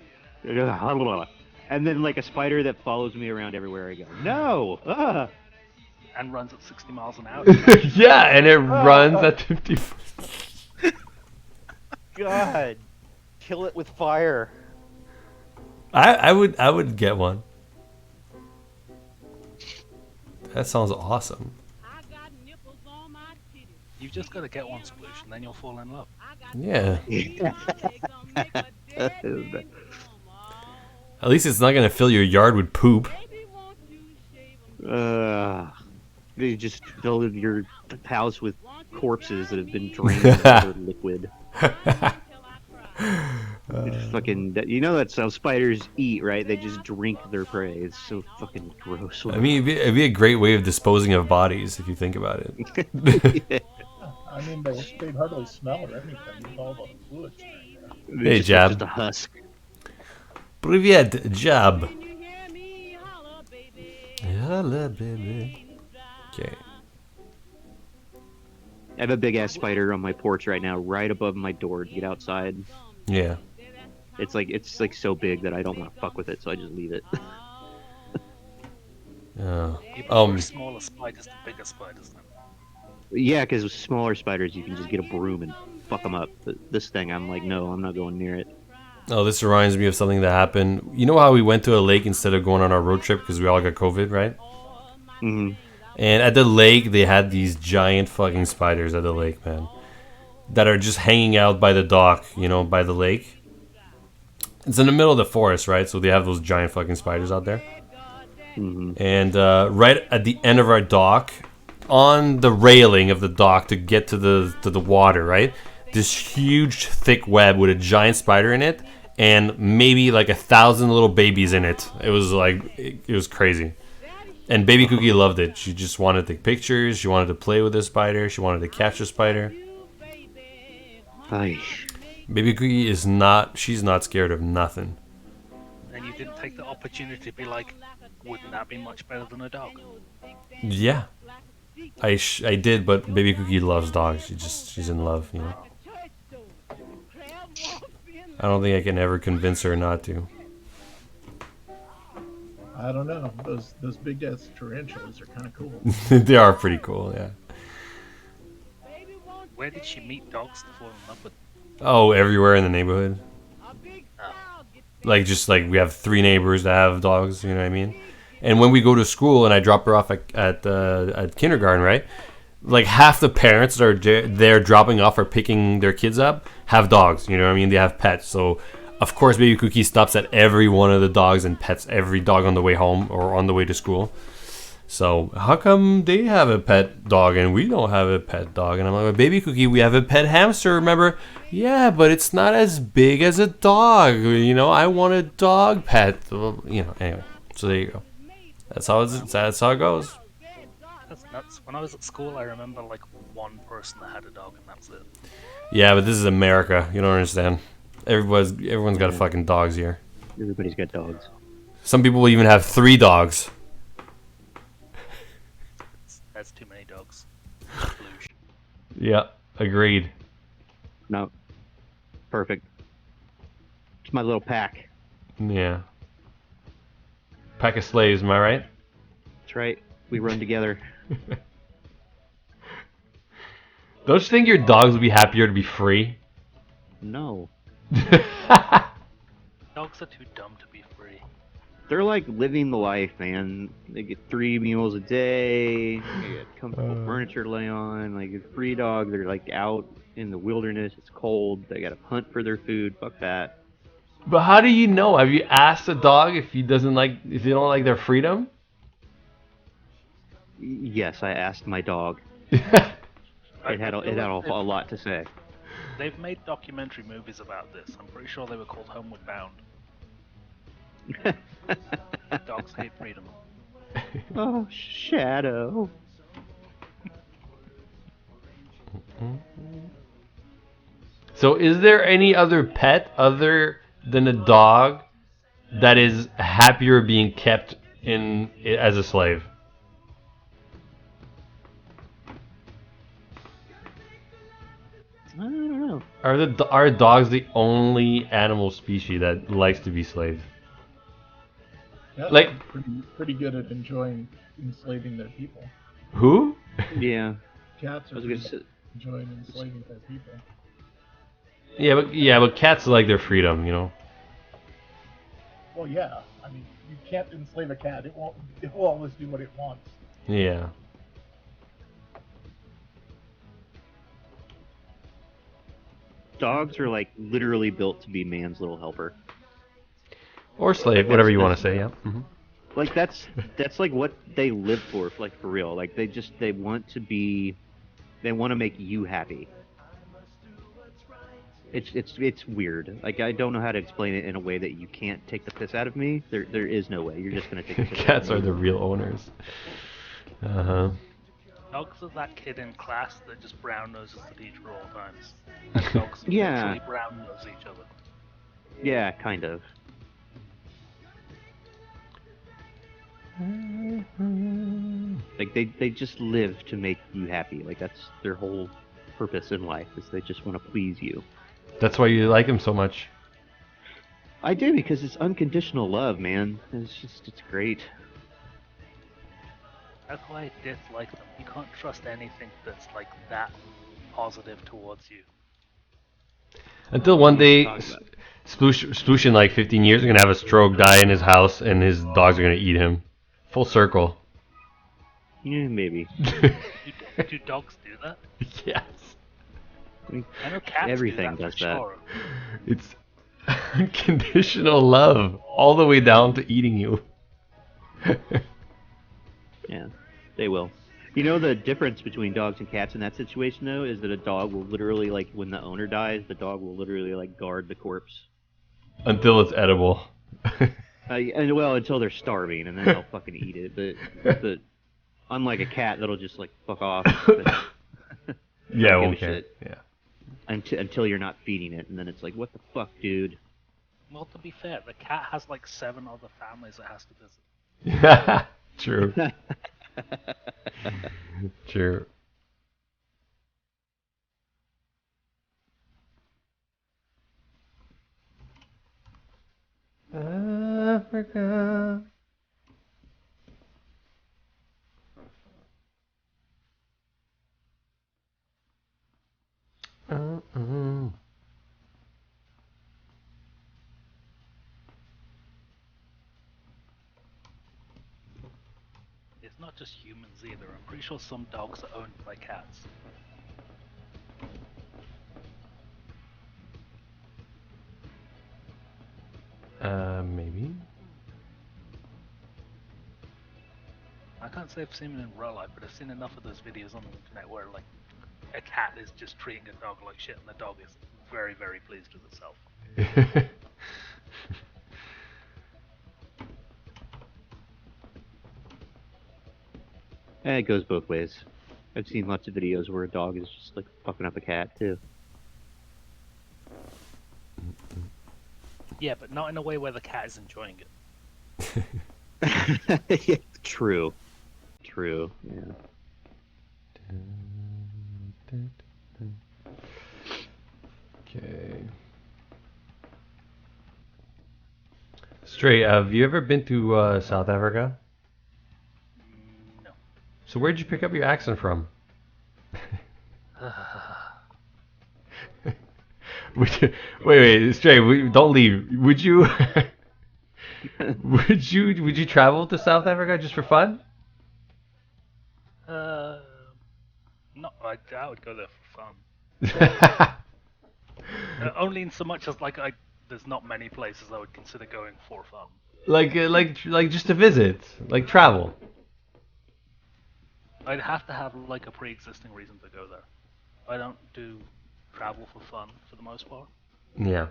And then like a spider that follows me around everywhere I go. No. And runs at 60 miles an hour. Yeah, and it runs at 50. God, kill it with fire. I would get one. That sounds awesome. You've just got to get one sploosh, and then you'll fall in love. Yeah. At least it's not gonna fill your yard with poop. You just fill your house with corpses that have been drained of other liquid. Just fucking, you know that's how spiders eat, right? They just drink their prey. It's so fucking gross. I mean, it'd be a great way of disposing of bodies if you think about it. Yeah. I mean, they'd hardly smell or anything with all the fluids. Hey, Jab. Just a husk. Привет, Jab. Hello, baby. Okay. I have a big ass spider on my porch right now, right above my door to get outside. Yeah. It's like so big that I don't want to fuck with it, so I just leave it. You prefer smaller spiders to bigger spiders, then? Yeah, because with smaller spiders, you can just get a broom and fuck them up. But this thing, I'm like, no, I'm not going near it. Oh, this reminds me of something that happened. You know how we went to a lake instead of going on our road trip because we all got COVID, right? Mm-hmm. And at the lake, they had these giant fucking spiders at the lake, man. That are just hanging out by the dock, you know, by the lake. It's in the middle of the forest, right? So they have those giant fucking spiders out there. Mm-hmm. And right at the end of our dock, on the railing of the dock to get to the water, right? This huge, thick web with a giant spider in it, and maybe like 1,000 little babies in it. It was like, it was crazy. And Baby Cookie loved it. She just wanted to take pictures. She wanted to play with the spider. She wanted to catch the spider. Ay. Baby Cookie is not, she's not scared of nothing. And you didn't take the opportunity to be like, wouldn't that be much better than a dog? Yeah. I did, but Baby Cookie loves dogs. She's in love, you know. I don't think I can ever convince her not to. I don't know. Those big ass tarantulas are kind of cool. They are pretty cool, yeah. Where did she meet dogs to fall in love with? Oh, everywhere in the neighborhood. Like, just like we have 3 neighbors that have dogs, you know what I mean? And when we go to school and I drop her off at kindergarten, right? Like half the parents that are there dropping off or picking their kids up have dogs, you know what I mean? They have pets. So, of course, Baby Cookie stops at every one of the dogs and pets every dog on the way home or on the way to school. So, how come they have a pet dog and we don't have a pet dog? And I'm like, well, Baby Cookie, we have a pet hamster, remember? Yeah, but it's not as big as a dog. You know, I want a dog pet. You know, anyway. So, there you go. That's how it goes. That's nuts. When I was at school, I remember like one person that had a dog, and that's it. Yeah, but this is America. You don't understand. Everyone's got fucking dogs here. Everybody's got dogs. Some people will even have 3 dogs. That's too many dogs. Yeah, agreed. No. Perfect. It's my little pack. Yeah. Pack of slaves, am I right? That's right. We run together. Don't you think your dogs would be happier to be free? No. Dogs are too dumb to be free. They're like living the life, man. They get 3 meals a day. They get comfortable furniture to lay on. Like a free dog, they're like out in the wilderness. It's cold. They gotta hunt for their food. Fuck that. But how do you know? Have you asked a dog if they don't like their freedom? Yes, I asked my dog. Yeah. It had a lot to say. They've made documentary movies about this. I'm pretty sure they were called Homeward Bound. Dogs hate freedom. Oh, Shadow. So is there any other pet other than a dog that is happier being kept in as a slave? I don't know. Are dogs the only animal species that likes to be slaved? Cats Like are pretty good at enjoying enslaving their people. who? Yeah. Cats I are was gonna pretty say, enjoying enslaving their people. Yeah, but cats like their freedom, you know. Well, yeah. I mean, you can't enslave a cat. It won't. It will always do what it wants. Yeah. dogs are like literally built to be man's little helper. Or slave, Like whatever you want to say. Yeah. Hmm. like that's like what they live for, like for real. Like they want to be, they want to make you happy. It's weird. Like I don't know how to explain it in a way that you can't take the piss out of me. There is no way. You're just gonna take the piss out Cats of are me. the real owners. Uh huh. Dogs are that kid in class that just brown noses the teacher all times. And dogs Yeah. literally brown nose each other. Yeah, kind of. Like they just live to make you happy. Like that's their whole purpose in life, is they just want to please you. That's why you like him so much. I do, because it's unconditional love, man. It's great. That's why I dislike them. You can't trust anything that's like that positive towards you. Until one day, Talk about it. Sploosh in like 15 years is gonna have a stroke, die in his house, and his dogs are gonna eat him. Full circle. Yeah, maybe. Do dogs do that? Yes. I mean, I know cats everything do that does for that. sure. It's unconditional love, all the way down to eating you. Yeah, they will. You know the difference between dogs and cats in that situation, though, is that a dog will literally, like, when the owner dies, the dog will literally, like, guard the corpse. Until it's edible. And well, until they're starving, and then they'll fucking eat it. But unlike a cat, that'll just like fuck off. Yeah, Don't give won't a care. shit. Yeah. Until you're not feeding it, and then it's like, what the fuck, dude? Well, to be fair, the cat has like 7 other families it has to visit. True. True. Africa. Uh-uh. It's not just humans either. I'm pretty sure some dogs are owned by cats. Maybe. I can't say I've seen it in real life, but I've seen enough of those videos on the internet where like a cat is just treating a dog like shit, and the dog is very, very pleased with itself. It goes both ways. I've seen lots of videos where a dog is just like fucking up a cat too. Yeah, but not in a way where the cat is enjoying it. Yeah, true. True. Yeah. Okay. Straight, have you ever been to South Africa? No. So where'd you pick up your accent from? Wait, Straight, don't leave. Would you, would you travel to South Africa just for fun? No, I would go there for fun. Only in so much as like there's not many places I would consider going for fun. like just to visit, like travel. I'd have to have like a pre-existing reason to go there. I don't do travel for fun for the most part. Yeah.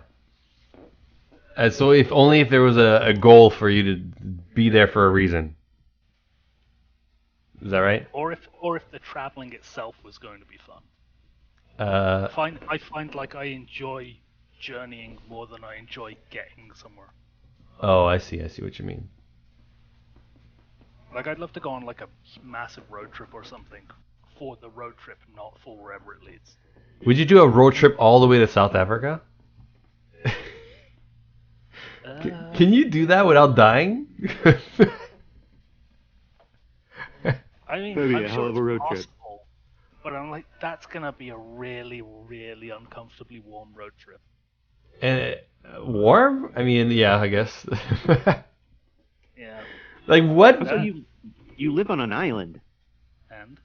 So if only if there was a goal for you to be there for a reason. Is that right? Or if the traveling itself was going to be fun. I find like I enjoy journeying more than I enjoy getting somewhere. Oh, I see what you mean. Like I'd love to go on like a massive road trip or something for the road trip, not for wherever it leads. Would you do a road trip all the way to South Africa? Can you do that without dying? I mean, That'd be I'm a hell sure of a road it's trip. possible, but I'm like, that's gonna be a really, really uncomfortably warm road trip. And warm? I mean, yeah, I guess. Yeah, Like what? So you live on an island. and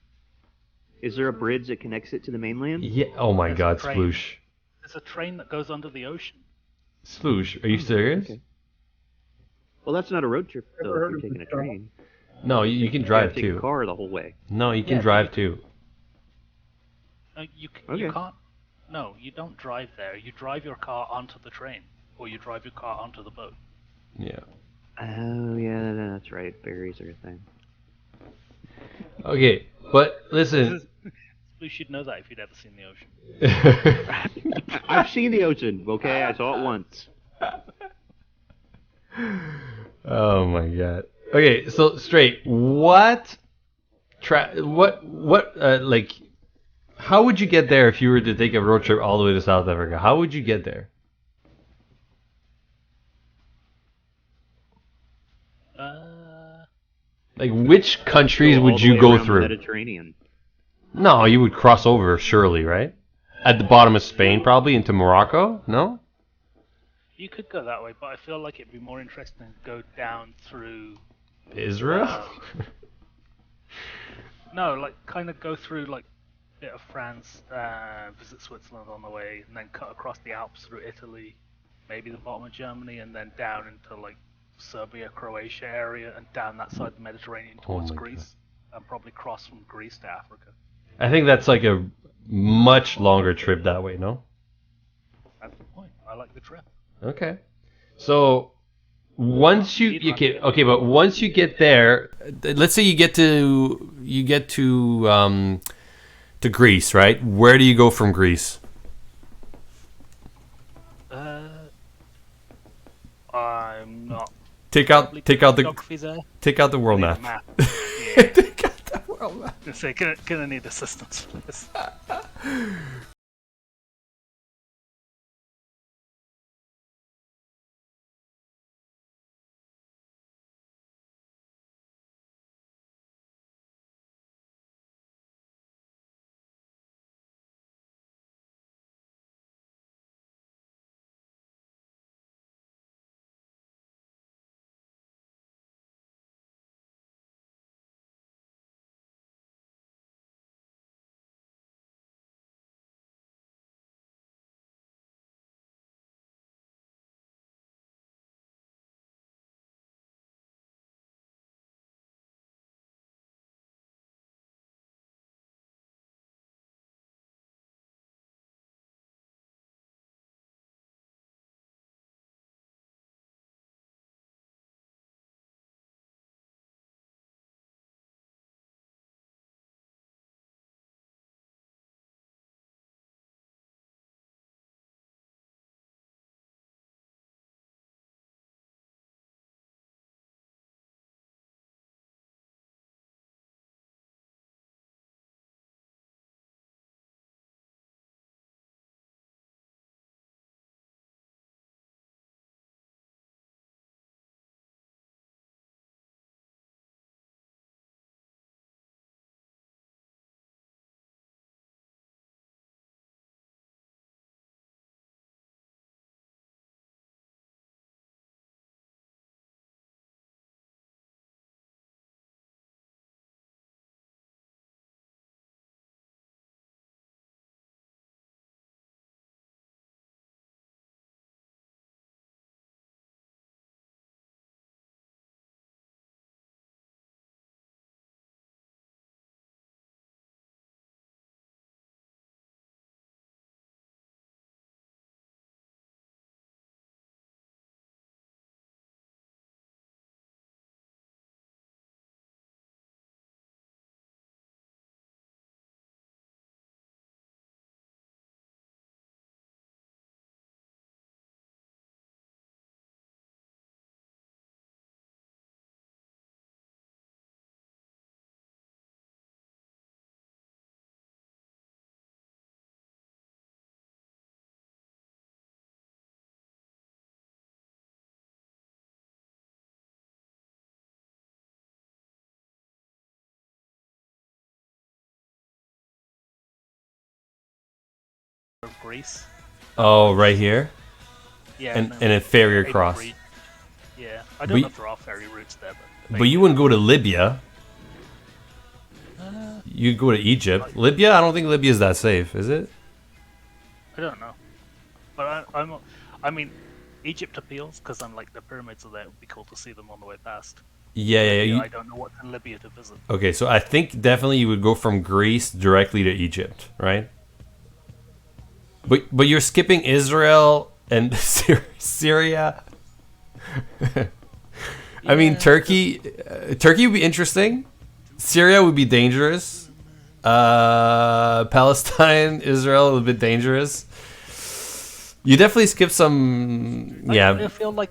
Is there a bridge that connects it to the mainland? Yeah. Oh my There's a God, train. Sploosh. there's a train that goes under the ocean. Sploosh, are you serious? Okay. Well, that's not a road trip though. Never If heard you're of taking a the tunnel. train, No, you can you drive gotta take a too. car the whole way. No, you can Yeah, drive too. You Okay. can't. No, you don't drive there. You drive your car onto the train, or you drive your car onto the boat. Yeah. Oh yeah, that's right. Ferries are a thing. Okay, but listen. You should know that if you'd ever seen the ocean. I've seen the ocean. Okay, I saw it once. Oh my God. Okay, so straight. What? Like? How would you get there if you were to take a road trip all the way to South Africa? How would you get there? Like, which countries Go all would the you way go around the through? Mediterranean. No, you would cross over, surely, right? At the bottom of Spain, probably, into Morocco? No? You could go that way, but I feel like it'd be more interesting to go down through. Israel? No, like kind of go through like a bit of France, visit Switzerland on the way, and then cut across the Alps through Italy, maybe the bottom of Germany, and then down into like Serbia, Croatia area, and down that side of the Mediterranean towards my Greece, and probably cross from Greece to Africa. I think that's like a much longer trip that way, no? That's the point. I like the trip. Okay. So once but once you get there, let's say you get to Greece, right? Where do you go from Greece? I'm not. Take out Geography there. take out the world Need a map. map. Yeah. Take out the world map. I say, gonna need assistance for this. Greece. Oh, right here, Yeah, and then a ferry Aden across. Reach. Yeah, I But don't know y- if there are ferry routes there, but But you wouldn't go to Libya. Uh, You'd go to Egypt. Libya? I don't think Libya is that safe, is it? I don't know, but I mean, Egypt appeals because I'm like the pyramids are there. It would be cool to see them on the way past. Yeah, yeah. Libya, You, I don't know what's in Libya to visit. okay, so I think definitely you would go from Greece directly to Egypt, right? But you're skipping Israel and Syria. I mean, Yeah, Turkey. Turkey would be interesting. Syria would be dangerous. Palestine, Israel, a bit dangerous. You definitely skip some. Yeah. I feel like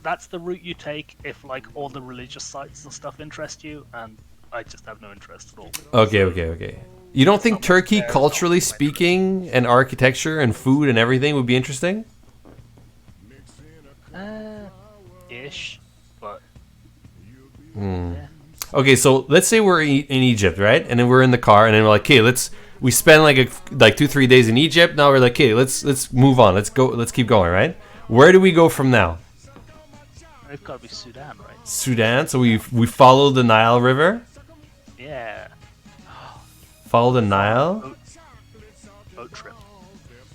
that's the route you take if like all the religious sites and stuff interest you, and I just have no interest at all. Okay, okay, okay. You don't think Not Turkey, there, culturally not speaking, and architecture and food and everything would be interesting? Ish, but Hmm. yeah. Okay, so let's say we're in Egypt, right? And then we're in the car, and then we're like, okay, we spend like 2-3 days in Egypt. Now we're like, okay, let's move on. Let's keep going, right? Where do we go from now? It's got to be Sudan, right? Sudan. So we follow the Nile River. Yeah. Follow the Nile. Boat trip.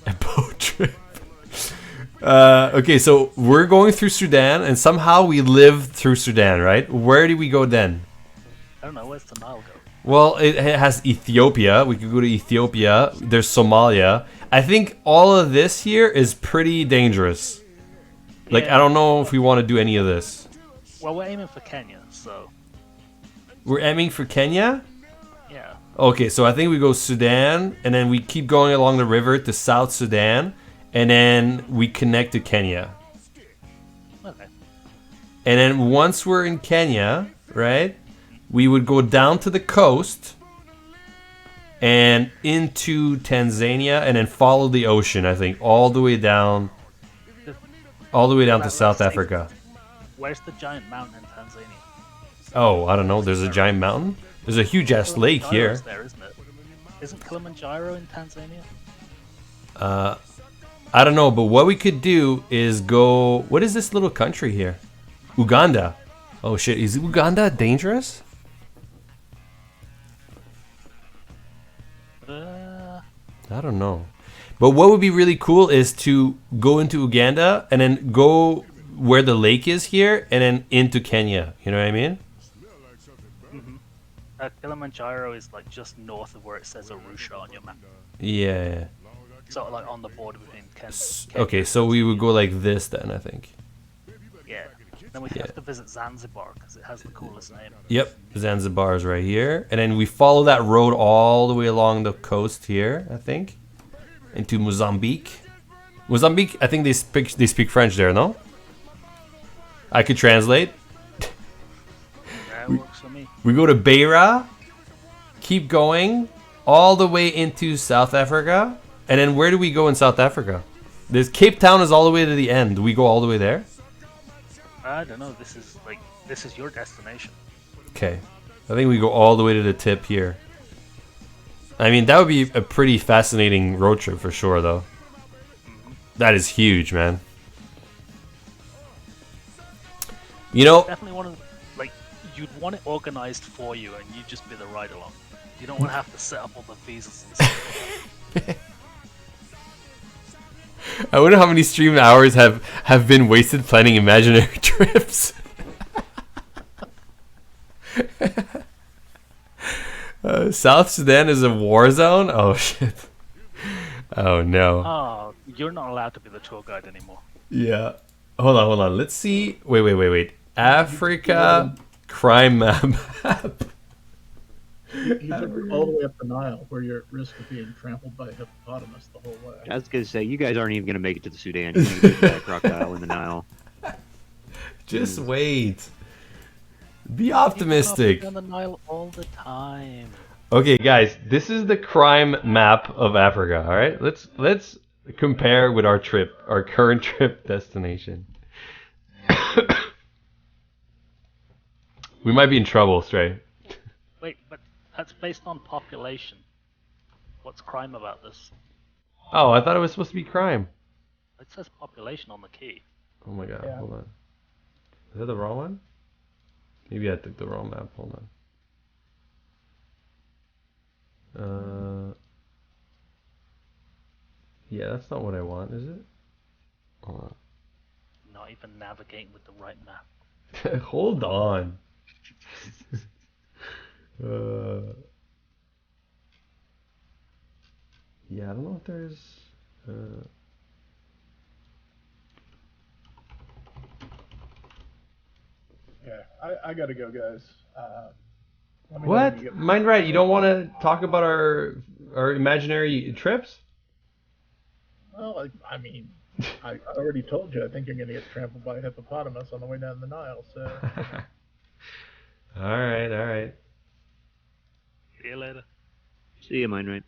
A boat trip. Okay, so we're going through Sudan, and somehow we live through Sudan, right? Where do we go then? I don't know, where's the Nile go? Well, it has Ethiopia. We could go to Ethiopia. There's Somalia. I think all of this here is pretty dangerous. Like, Yeah. I don't know if we want to do any of this. Well, we're aiming for Kenya, so We're aiming for Kenya? yeah. Okay, so I think we go Sudan, and then we keep going along the river to South Sudan, and then we connect to Kenya. Okay. And then once we're in Kenya, right, we would go down to the coast and into Tanzania, and then follow the ocean, I think, all the way down to South Africa. Where's the giant mountain in Tanzania? Oh, I don't know. There's a giant mountain. There's a huge ass lake here. Kilimanjaro's there, isn't it? Isn't Kilimanjaro in Tanzania? I don't know, but what we could do is go. What is this little country here? Uganda. Oh shit, is Uganda dangerous? I don't know. But what would be really cool is to go into Uganda and then go where the lake is here and then into Kenya. You know what I mean? Kilimanjaro is like just north of where it says Arusha on your map. Yeah. Sort of like on the border between Kenya. Okay, so we would go like this then, I think. Yeah. Then we have to visit Zanzibar because it has the coolest name. Yep, Zanzibar is right here. And then we follow that road all the way along the coast here, I think. Into Mozambique. Mozambique, I think they speak French there, no? I could translate. That works for me. We go to Beira, keep going all the way into South Africa, and then where do we go in South Africa? This Cape Town is all the way to the end. Do we go all the way there? I don't know. This is your destination. Okay, I think we go all the way to the tip here. I mean, that would be a pretty fascinating road trip for sure, though. That is huge, man. You know, Definitely want to you'd want it organized for you, and you'd just be the ride along. You don't want to have to set up all the visas and stuff. I wonder how many stream hours have been wasted planning imaginary trips. South Sudan is a war zone? Oh shit. Oh no. Oh, you're not allowed to be the tour guide anymore. Yeah. Hold on. Let's see. Wait. Africa crime map. You took it all the way up the Nile, where you're at risk of being trampled by a hippopotamus the whole way. I was gonna say, you guys aren't even gonna make it to the Sudan. You're gonna get that crocodile in the Nile. Just wait. Be optimistic. On the Nile all the time. Okay, guys, this is the crime map of Africa. All right, let's compare with our current trip destination. We might be in trouble, Stray. Wait, but that's based on population. What's crime about this? Oh, I thought it was supposed to be crime. It says population on the key. Oh my god, Yeah. hold on. Is that the wrong one? Maybe I took the wrong map. Hold on. Yeah, that's not what I want, is it? Hold Not even navigating with the right map. on. Hold on. Yeah, I don't know if there's. Yeah, I gotta go, guys. Let me know when What? you get- Mind right? You don't want to talk about our imaginary trips? Well, I mean, I already told you. I think you're gonna get trampled by a hippopotamus on the way down the Nile. So All right, all right. See you later. See you, mine right.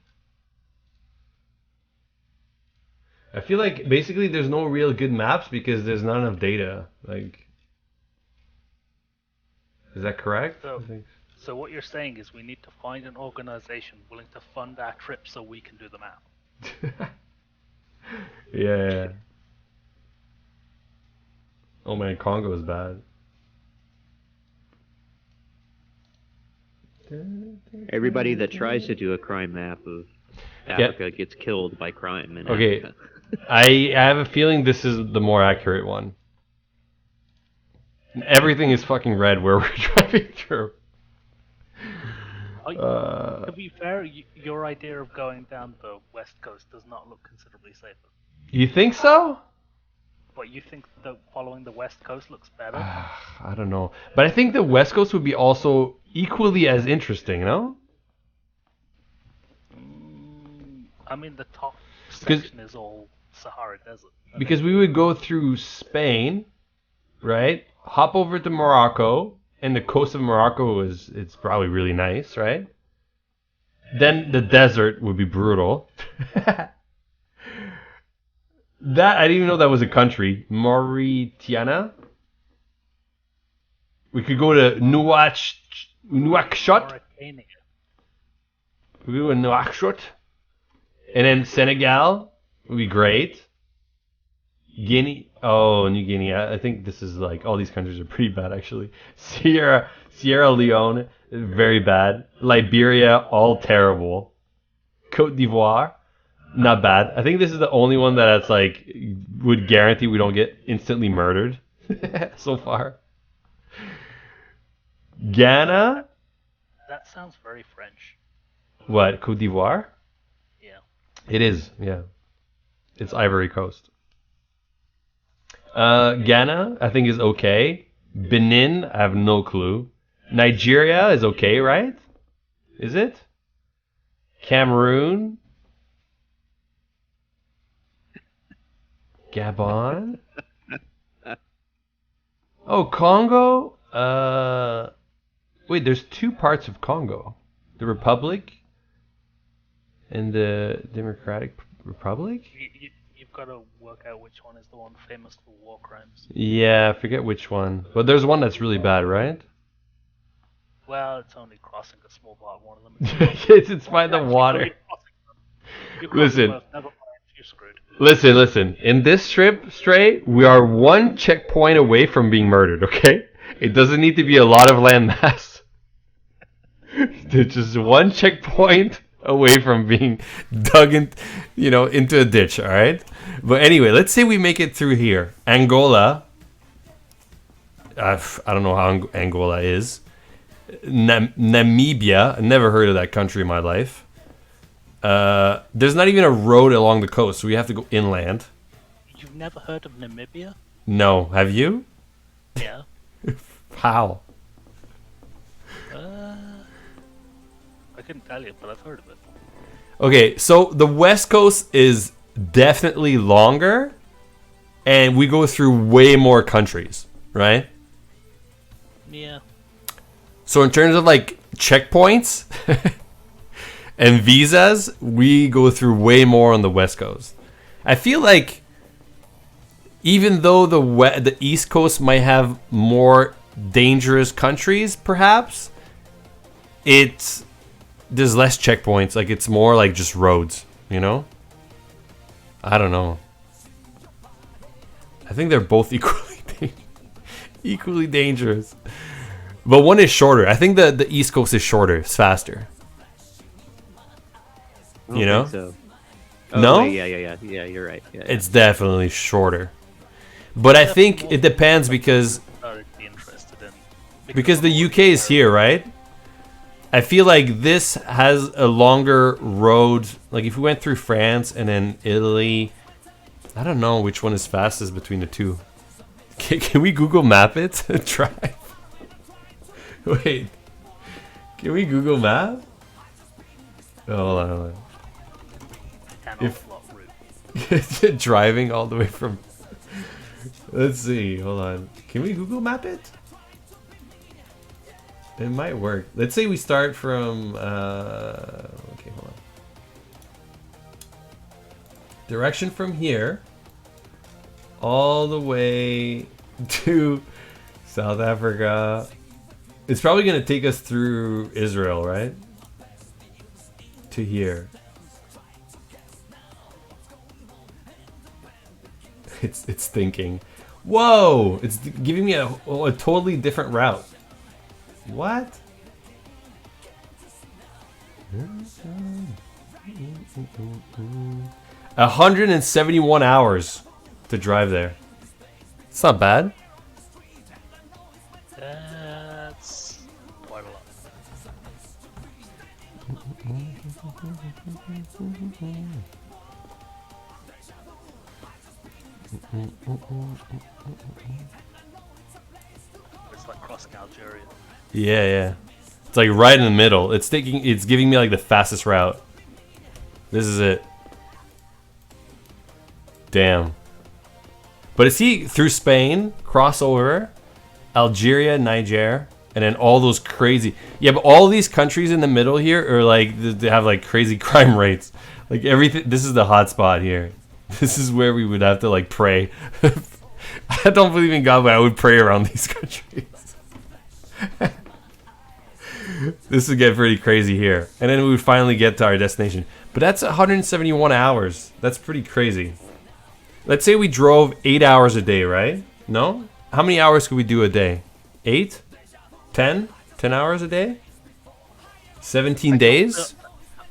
I feel like basically there's no real good maps because there's not enough data. Like, is that correct? So- I think. So what you're saying is we need to find an organization willing to fund our trip so we can do the map. Yeah. Oh man, Congo is bad. Everybody that tries to do a crime map of Africa gets killed by crime in Okay. Africa. I have a feeling this is the more accurate one. Everything is fucking red where we're driving through. To be fair, your idea of going down the west coast does not look considerably safer. You think so? But you think that following the west coast looks better? I don't know. But I think the West Coast would be also equally as interesting, no? I mean, the top 'Cause- section is all Sahara Desert. Because we would go through Spain, right? Hop over to Morocco, and the coast of Morocco it's probably really nice, right? Then the desert would be brutal. That I didn't even know that was a country. Mauritania. We could go to Nouakchott. Mauritania. We go to Nouakchott. And then Senegal would be great. Guinea. Oh, New Guinea. I think this is like all these countries are pretty bad actually. Sierra Leone, very bad. Liberia, all terrible. Cote d'Ivoire, not bad. I think this is the only one that's like would guarantee we don't get instantly murdered so far. Ghana. That sounds very French. What? Cote d'Ivoire? Yeah. It is. Yeah. It's Ivory Coast. Ghana, I think is okay. Benin, I have no clue. Nigeria is okay, right? Is it? Cameroon? Gabon? Oh, Congo? Wait, there's two parts of Congo. The Republic and the Democratic Republic? You've got to work out which one is the one famous for war crimes. Yeah, I forget which one. But there's one that's really bad, right? Well, it's only crossing a small part. One of them. It's by the water. You're Listen. both. Never mind. You're screwed. Listen. In this trip, Stray, we are one checkpoint away from being murdered, okay? It doesn't need to be a lot of landmass. It's just one checkpoint away from being dug into a ditch, alright? But anyway, let's say we make it through here. Angola. I don't know how Angola is. Namibia. I never heard of that country in my life. There's not even a road along the coast, so we have to go inland. You've never heard of Namibia? No, have you? Yeah. How? I couldn't tell you, but I've heard of it. Okay, so the West Coast is definitely longer, and we go through way more countries, right? Yeah. So in terms of like checkpoints and visas, we go through way more on the West Coast. I feel like even though the East Coast might have more dangerous countries, perhaps there's less checkpoints. Like it's more like just roads, you know? I don't know. I think they're both equally dangerous. But one is shorter. I think the East Coast is shorter. It's faster. I don't You know? think so. Oh, No? wait, yeah. You're right. Yeah, It's definitely shorter. But I think it depends because the UK is here, right? I feel like this has a longer road. Like if we went through France and then Italy, I don't know which one is fastest between the two. Can we Google map it? Try. Wait. Can we Google map? Oh, hold on. If driving all the way from. Let's see. Hold on. Can we Google map it? It might work. Let's say we start from. Okay, hold on. Direction from here, all the way to South Africa. It's probably gonna take us through Israel, right? To here. It's thinking. Whoa! It's giving me a totally different route. What? 171 hours to drive there. It's not bad. That's quite a lot. It's like crossing Algeria. Yeah. It's like right in the middle. It's giving me like the fastest route. This is it. Damn. But is he through Spain, crossover, Algeria, Niger, and then all those crazy... Yeah, but all these countries in the middle here are like, they have like crazy crime rates. Like everything, this is the hot spot here. This is where we would have to like pray. I don't believe in God, but I would pray around these countries. This would get pretty crazy here. And then we would finally get to our destination. But that's 171 hours. That's pretty crazy. Let's say we drove 8 hours a day, right? No? How many hours could we do a day? 8? 10? 10 hours a day? 17 days?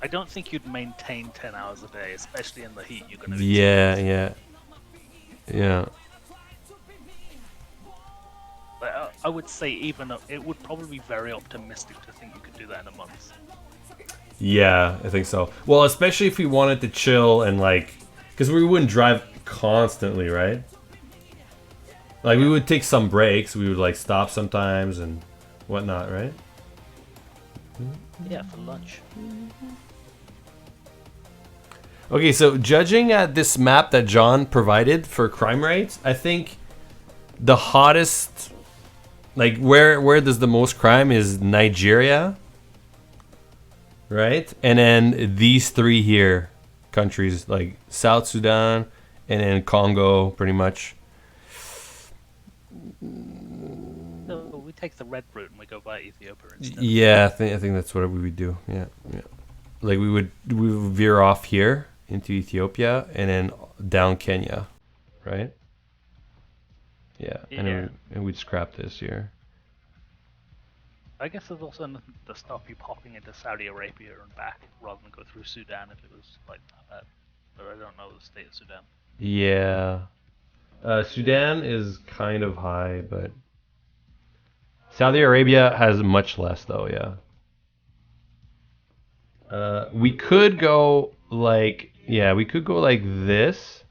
I don't think you'd maintain 10 hours a day, especially in the heat. You're going to be Yeah. But I would say it would probably be very optimistic to think you could do that in a month. Yeah, I think so. Well, especially if we wanted to chill and like... Because we wouldn't drive constantly, right? Like we would take some breaks. We would like stop sometimes and whatnot, right? Yeah, for lunch. Okay, so judging at this map that John provided for crime rates, I think the hottest, like where does the most crime is Nigeria, right? And then these three here countries, like South Sudan and then Congo, pretty much. So we take the red route and we go by Ethiopia instead. Yeah, I think that's what we would do. Yeah. Like we would veer off here into Ethiopia and then down Kenya, right? Yeah. And we'd scrap this here. I guess there's also nothing to stop you popping into Saudi Arabia and back rather than go through Sudan if it was like that. But I don't know the state of Sudan. Yeah. Sudan is kind of high, but Saudi Arabia has much less though, yeah. We could go like this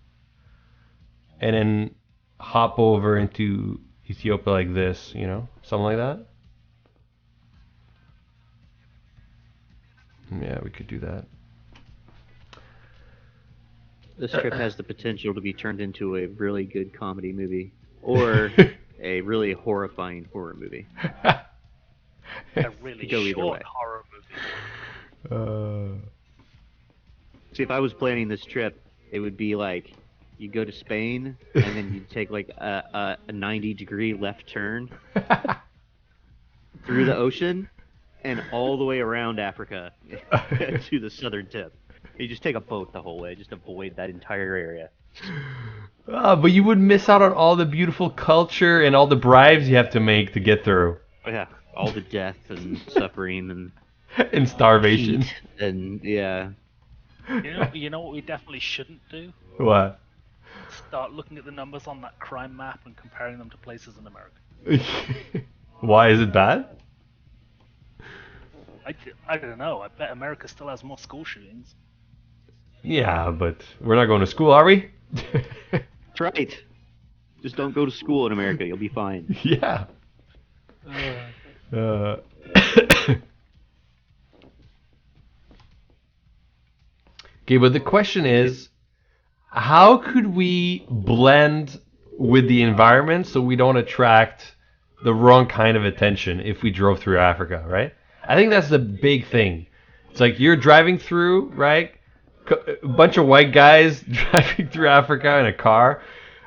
and then hop over into Ethiopia like this, you know? Something like that. Yeah, we could do that. This trip has the potential to be turned into a really good comedy movie or a really horrifying horror movie. A really short horror movie. See, if I was planning this trip, it would be like you go to Spain and then you take like a 90-degree left turn through the ocean and all the way around Africa to the southern tip. You just take a boat the whole way. Just avoid that entire area. But you would miss out on all the beautiful culture and all the bribes you have to make to get through. Oh, yeah, all the death and suffering and And starvation. heat and yeah. You know what we definitely shouldn't do? What? Start looking at the numbers on that crime map and comparing them to places in America. Why is it bad? I don't know. I bet America still has more school shootings. Yeah, but we're not going to school, are we? That's right. Just don't go to school in America. You'll be fine. Yeah. Uh, okay, but the question is, how could we blend with the environment so we don't attract the wrong kind of attention if we drove through Africa, right? I think that's the big thing. It's like you're driving through, right? A bunch of white guys driving through Africa in a car.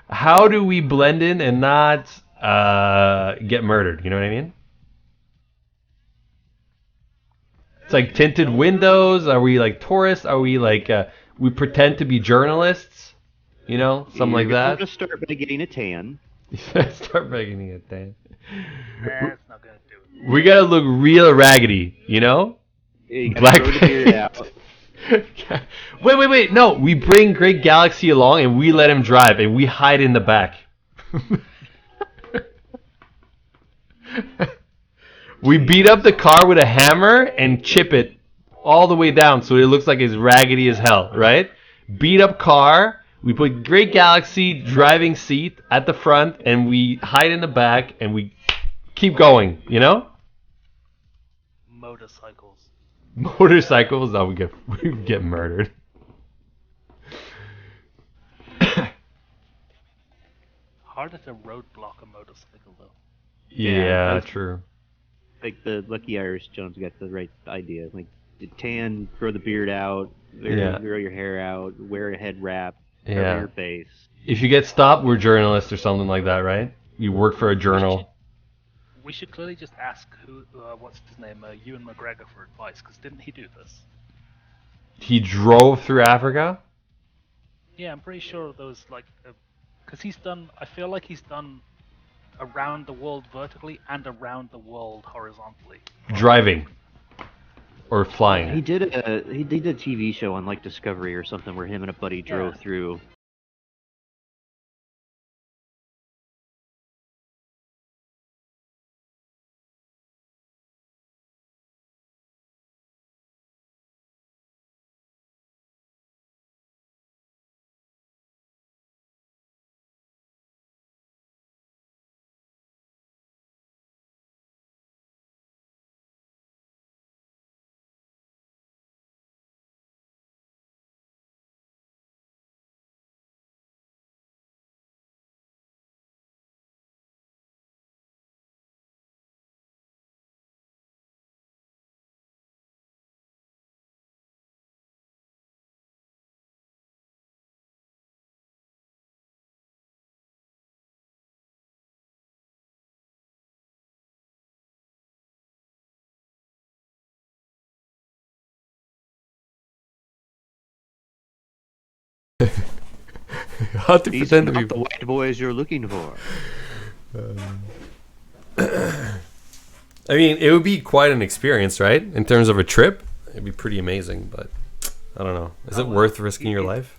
How do we blend in and not get murdered? You know what I mean? It's like tinted windows. Are we like tourists? Are we like we pretend to be journalists? You know, something like that. I'm gonna start by getting a tan. Start making it then. That's not gonna do it. We gotta look real raggedy, you know? You gotta Black grow the beard out. Wait. No, we bring Great Galaxy along and we let him drive and we hide in the back. We beat up the car with a hammer and chip it all the way down so it looks like it's raggedy as hell, right? Beat up car, we put Great Galaxy driving seat at the front and we hide in the back and we keep going, you know? Motorcycles. Motorcycles, we get murdered. Harder to roadblock a motorcycle though. Yeah, that's- true. Like the Lucky Irish Jones got the right idea. Like tan, grow the beard out, Yeah. grow your hair out, wear a head wrap, cover Yeah. your face. If you get stopped, we're journalists or something like that, right? You work for a journal. We should clearly just ask who, what's his name, Ewan McGregor for advice, because didn't he do this? He drove through Africa? Yeah, I'm pretty sure those like, because he's done. I feel like he's done around the world vertically and around the world horizontally. Driving. Or He flying. did a TV show on like Discovery or something where him and a buddy drove through. These 100% are of not the people. white boys you're looking for. I mean, it would be quite an experience, right? In terms of a trip, it'd be pretty amazing, but I don't know. Is it worth risking your life?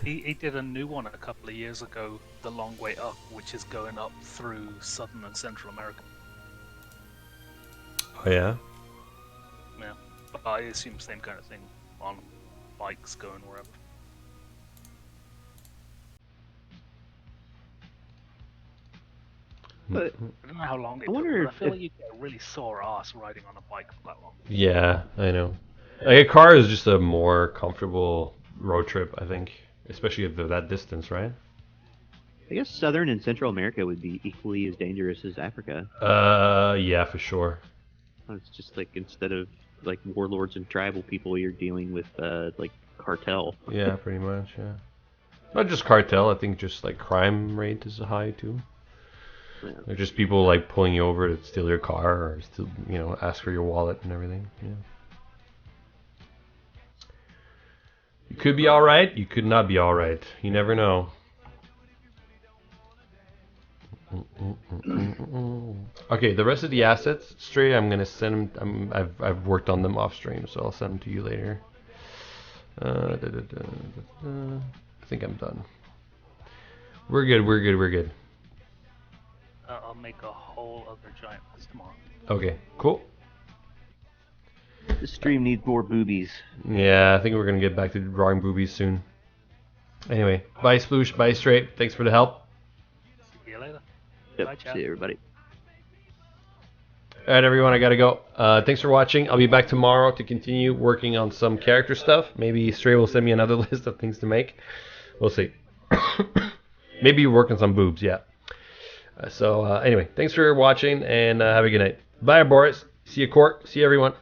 He did a new one a couple of years ago, The Long Way Up, which is going up through Southern and Central America. Oh, yeah? Yeah, but I assume same kind of thing on bikes going wherever. But I don't know how long it I took, wonder but I feel if- like you get a really sore ass riding on a bike for that long. Yeah, I know. Like, a car is just a more comfortable road trip, I think. Especially if they're that distance, right? I guess Southern and Central America would be equally as dangerous as Africa. Yeah, for sure. It's just like instead of like warlords and tribal people, you're dealing with like cartel. Yeah, pretty much, yeah. Not just cartel, I think just like crime rate is high too. Yeah. Like just people like pulling you over to steal your car or still, ask for your wallet and everything. Yeah. You could be all right. You could not be all right. You never know. Okay, the rest of the assets, Stray, I'm gonna send them. I've worked on them off stream, so I'll send them to you later. I think I'm done. We're good. We're good. We're good. I'll make a whole other giant list tomorrow. Okay, cool. The stream needs more boobies. Yeah, I think we're gonna get back to drawing boobies soon. Anyway, bye Sploosh, bye Stray. Thanks for the help. See you later. Yep. Bye, chat. See you, everybody. Alright everyone, I gotta go. Thanks for watching. I'll be back tomorrow to continue working on some character stuff. Maybe Stray will send me another list of things to make. We'll see. Maybe work on some boobs, yeah. So anyway, thanks for watching and have a good night. Bye Boris. See you Cork. See you everyone.